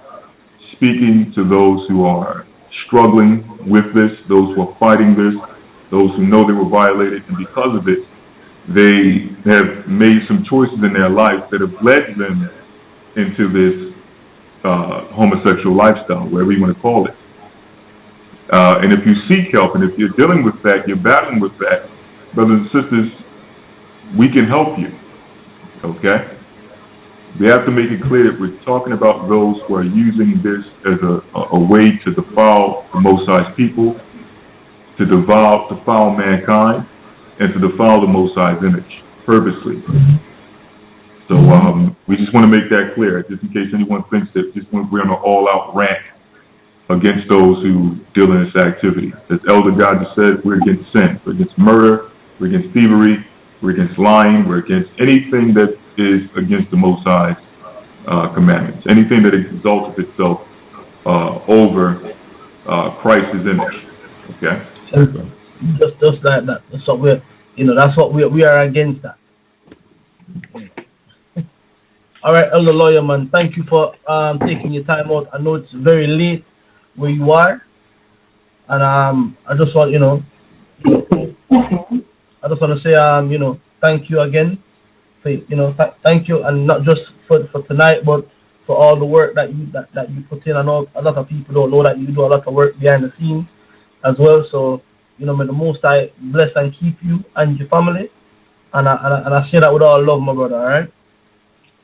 speaking to those who are struggling with this, those who are fighting this, those who know they were violated, and because of it, they have made some choices in their life that have led them into this homosexual lifestyle, whatever you want to call it. And if you seek help, and if you're dealing with that, you're battling with that, brothers and sisters, we can help you, okay? We have to make it clear that we're talking about those who are using this as a way to defile the Most High's people, to defile mankind, and to defile the Most High's image, purposely. So we just want to make that clear, just in case anyone thinks that we're on an all-out rant against those who deal in this activity. As Elder God just said, we're against sin. We're against murder. We're against thievery. We're against lying. We're against anything that is against the Most High's commandments. Anything that exalts itself over Christ's image. Okay? Just like that. That's what that's what we are against that. All right, Elder Lawyer, man. Thank you for taking your time out. I know it's very late where you are, and I just want I just want to say thank you again. Thank you, and not just for tonight, but for all the work that you put in. I know a lot of people don't know that you do a lot of work behind the scenes as well. So may the Most High bless and keep you and your family, and I say that with all love, my brother. All right.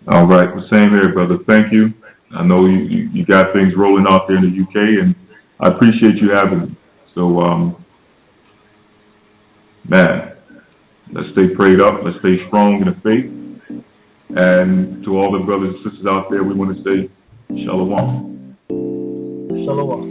All right. Well, same here, brother. Thank you. I know you got things rolling out there in the UK, and I appreciate you having me. So, man, let's stay prayed up. Let's stay strong in the faith. And to all the brothers and sisters out there, we want to say shalom. Shalom.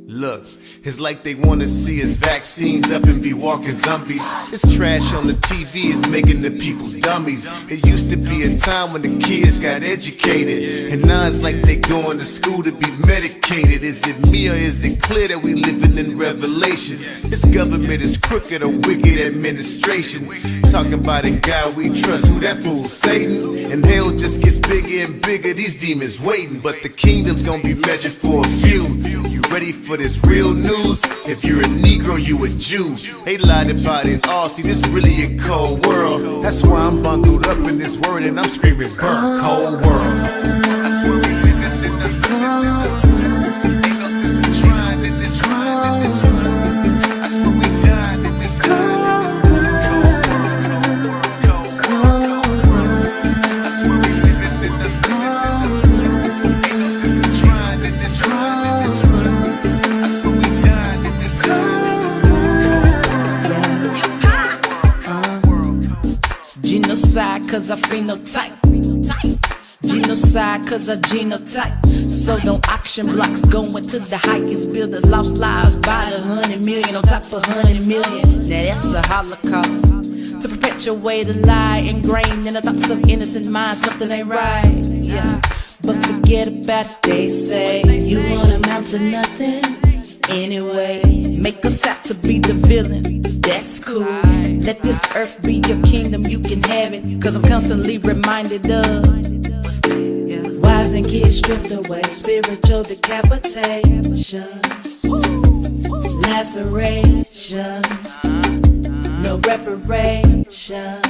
Look, it's like they want to see us vaccines up and be walking zombies. This trash on the TV is making the people dummies. It used to be a time when the kids got educated, and now it's like they going to school to be medicated. Is it me or is it clear that we living in Revelation? This government is crooked, a wicked administration. Talking about a guy we trust, who that fool, Satan? And hell just gets bigger and bigger, these demons waiting. But the kingdom's gonna be measured for a few. You ready for this real news? If you're a Negro, you a Jew. They lied about it all. See, this really a cold world. That's why I'm bundled up in this word and I'm screaming, burn, cold world. That's where we live, it's in the ain't no sense in trying in this that's where we died in this cold world. That's where we live, it's in the ain't no sense in trying in this genocide cause I phenotype. Genocide cause I genotype. So don't auction blocks going to the highest builder. Lost lives by the 100 million on top of 100 million. Now that's a holocaust. To perpetuate a lie ingrained in the thoughts of innocent minds. Something ain't right, yeah. But forget about it, they say. You won't amount to nothing anyway. Make us out to be the villain. That's cool. Let this earth be your kingdom, you can have it. Cause I'm constantly reminded of wives and kids stripped away, spiritual decapitation, laceration, no reparation.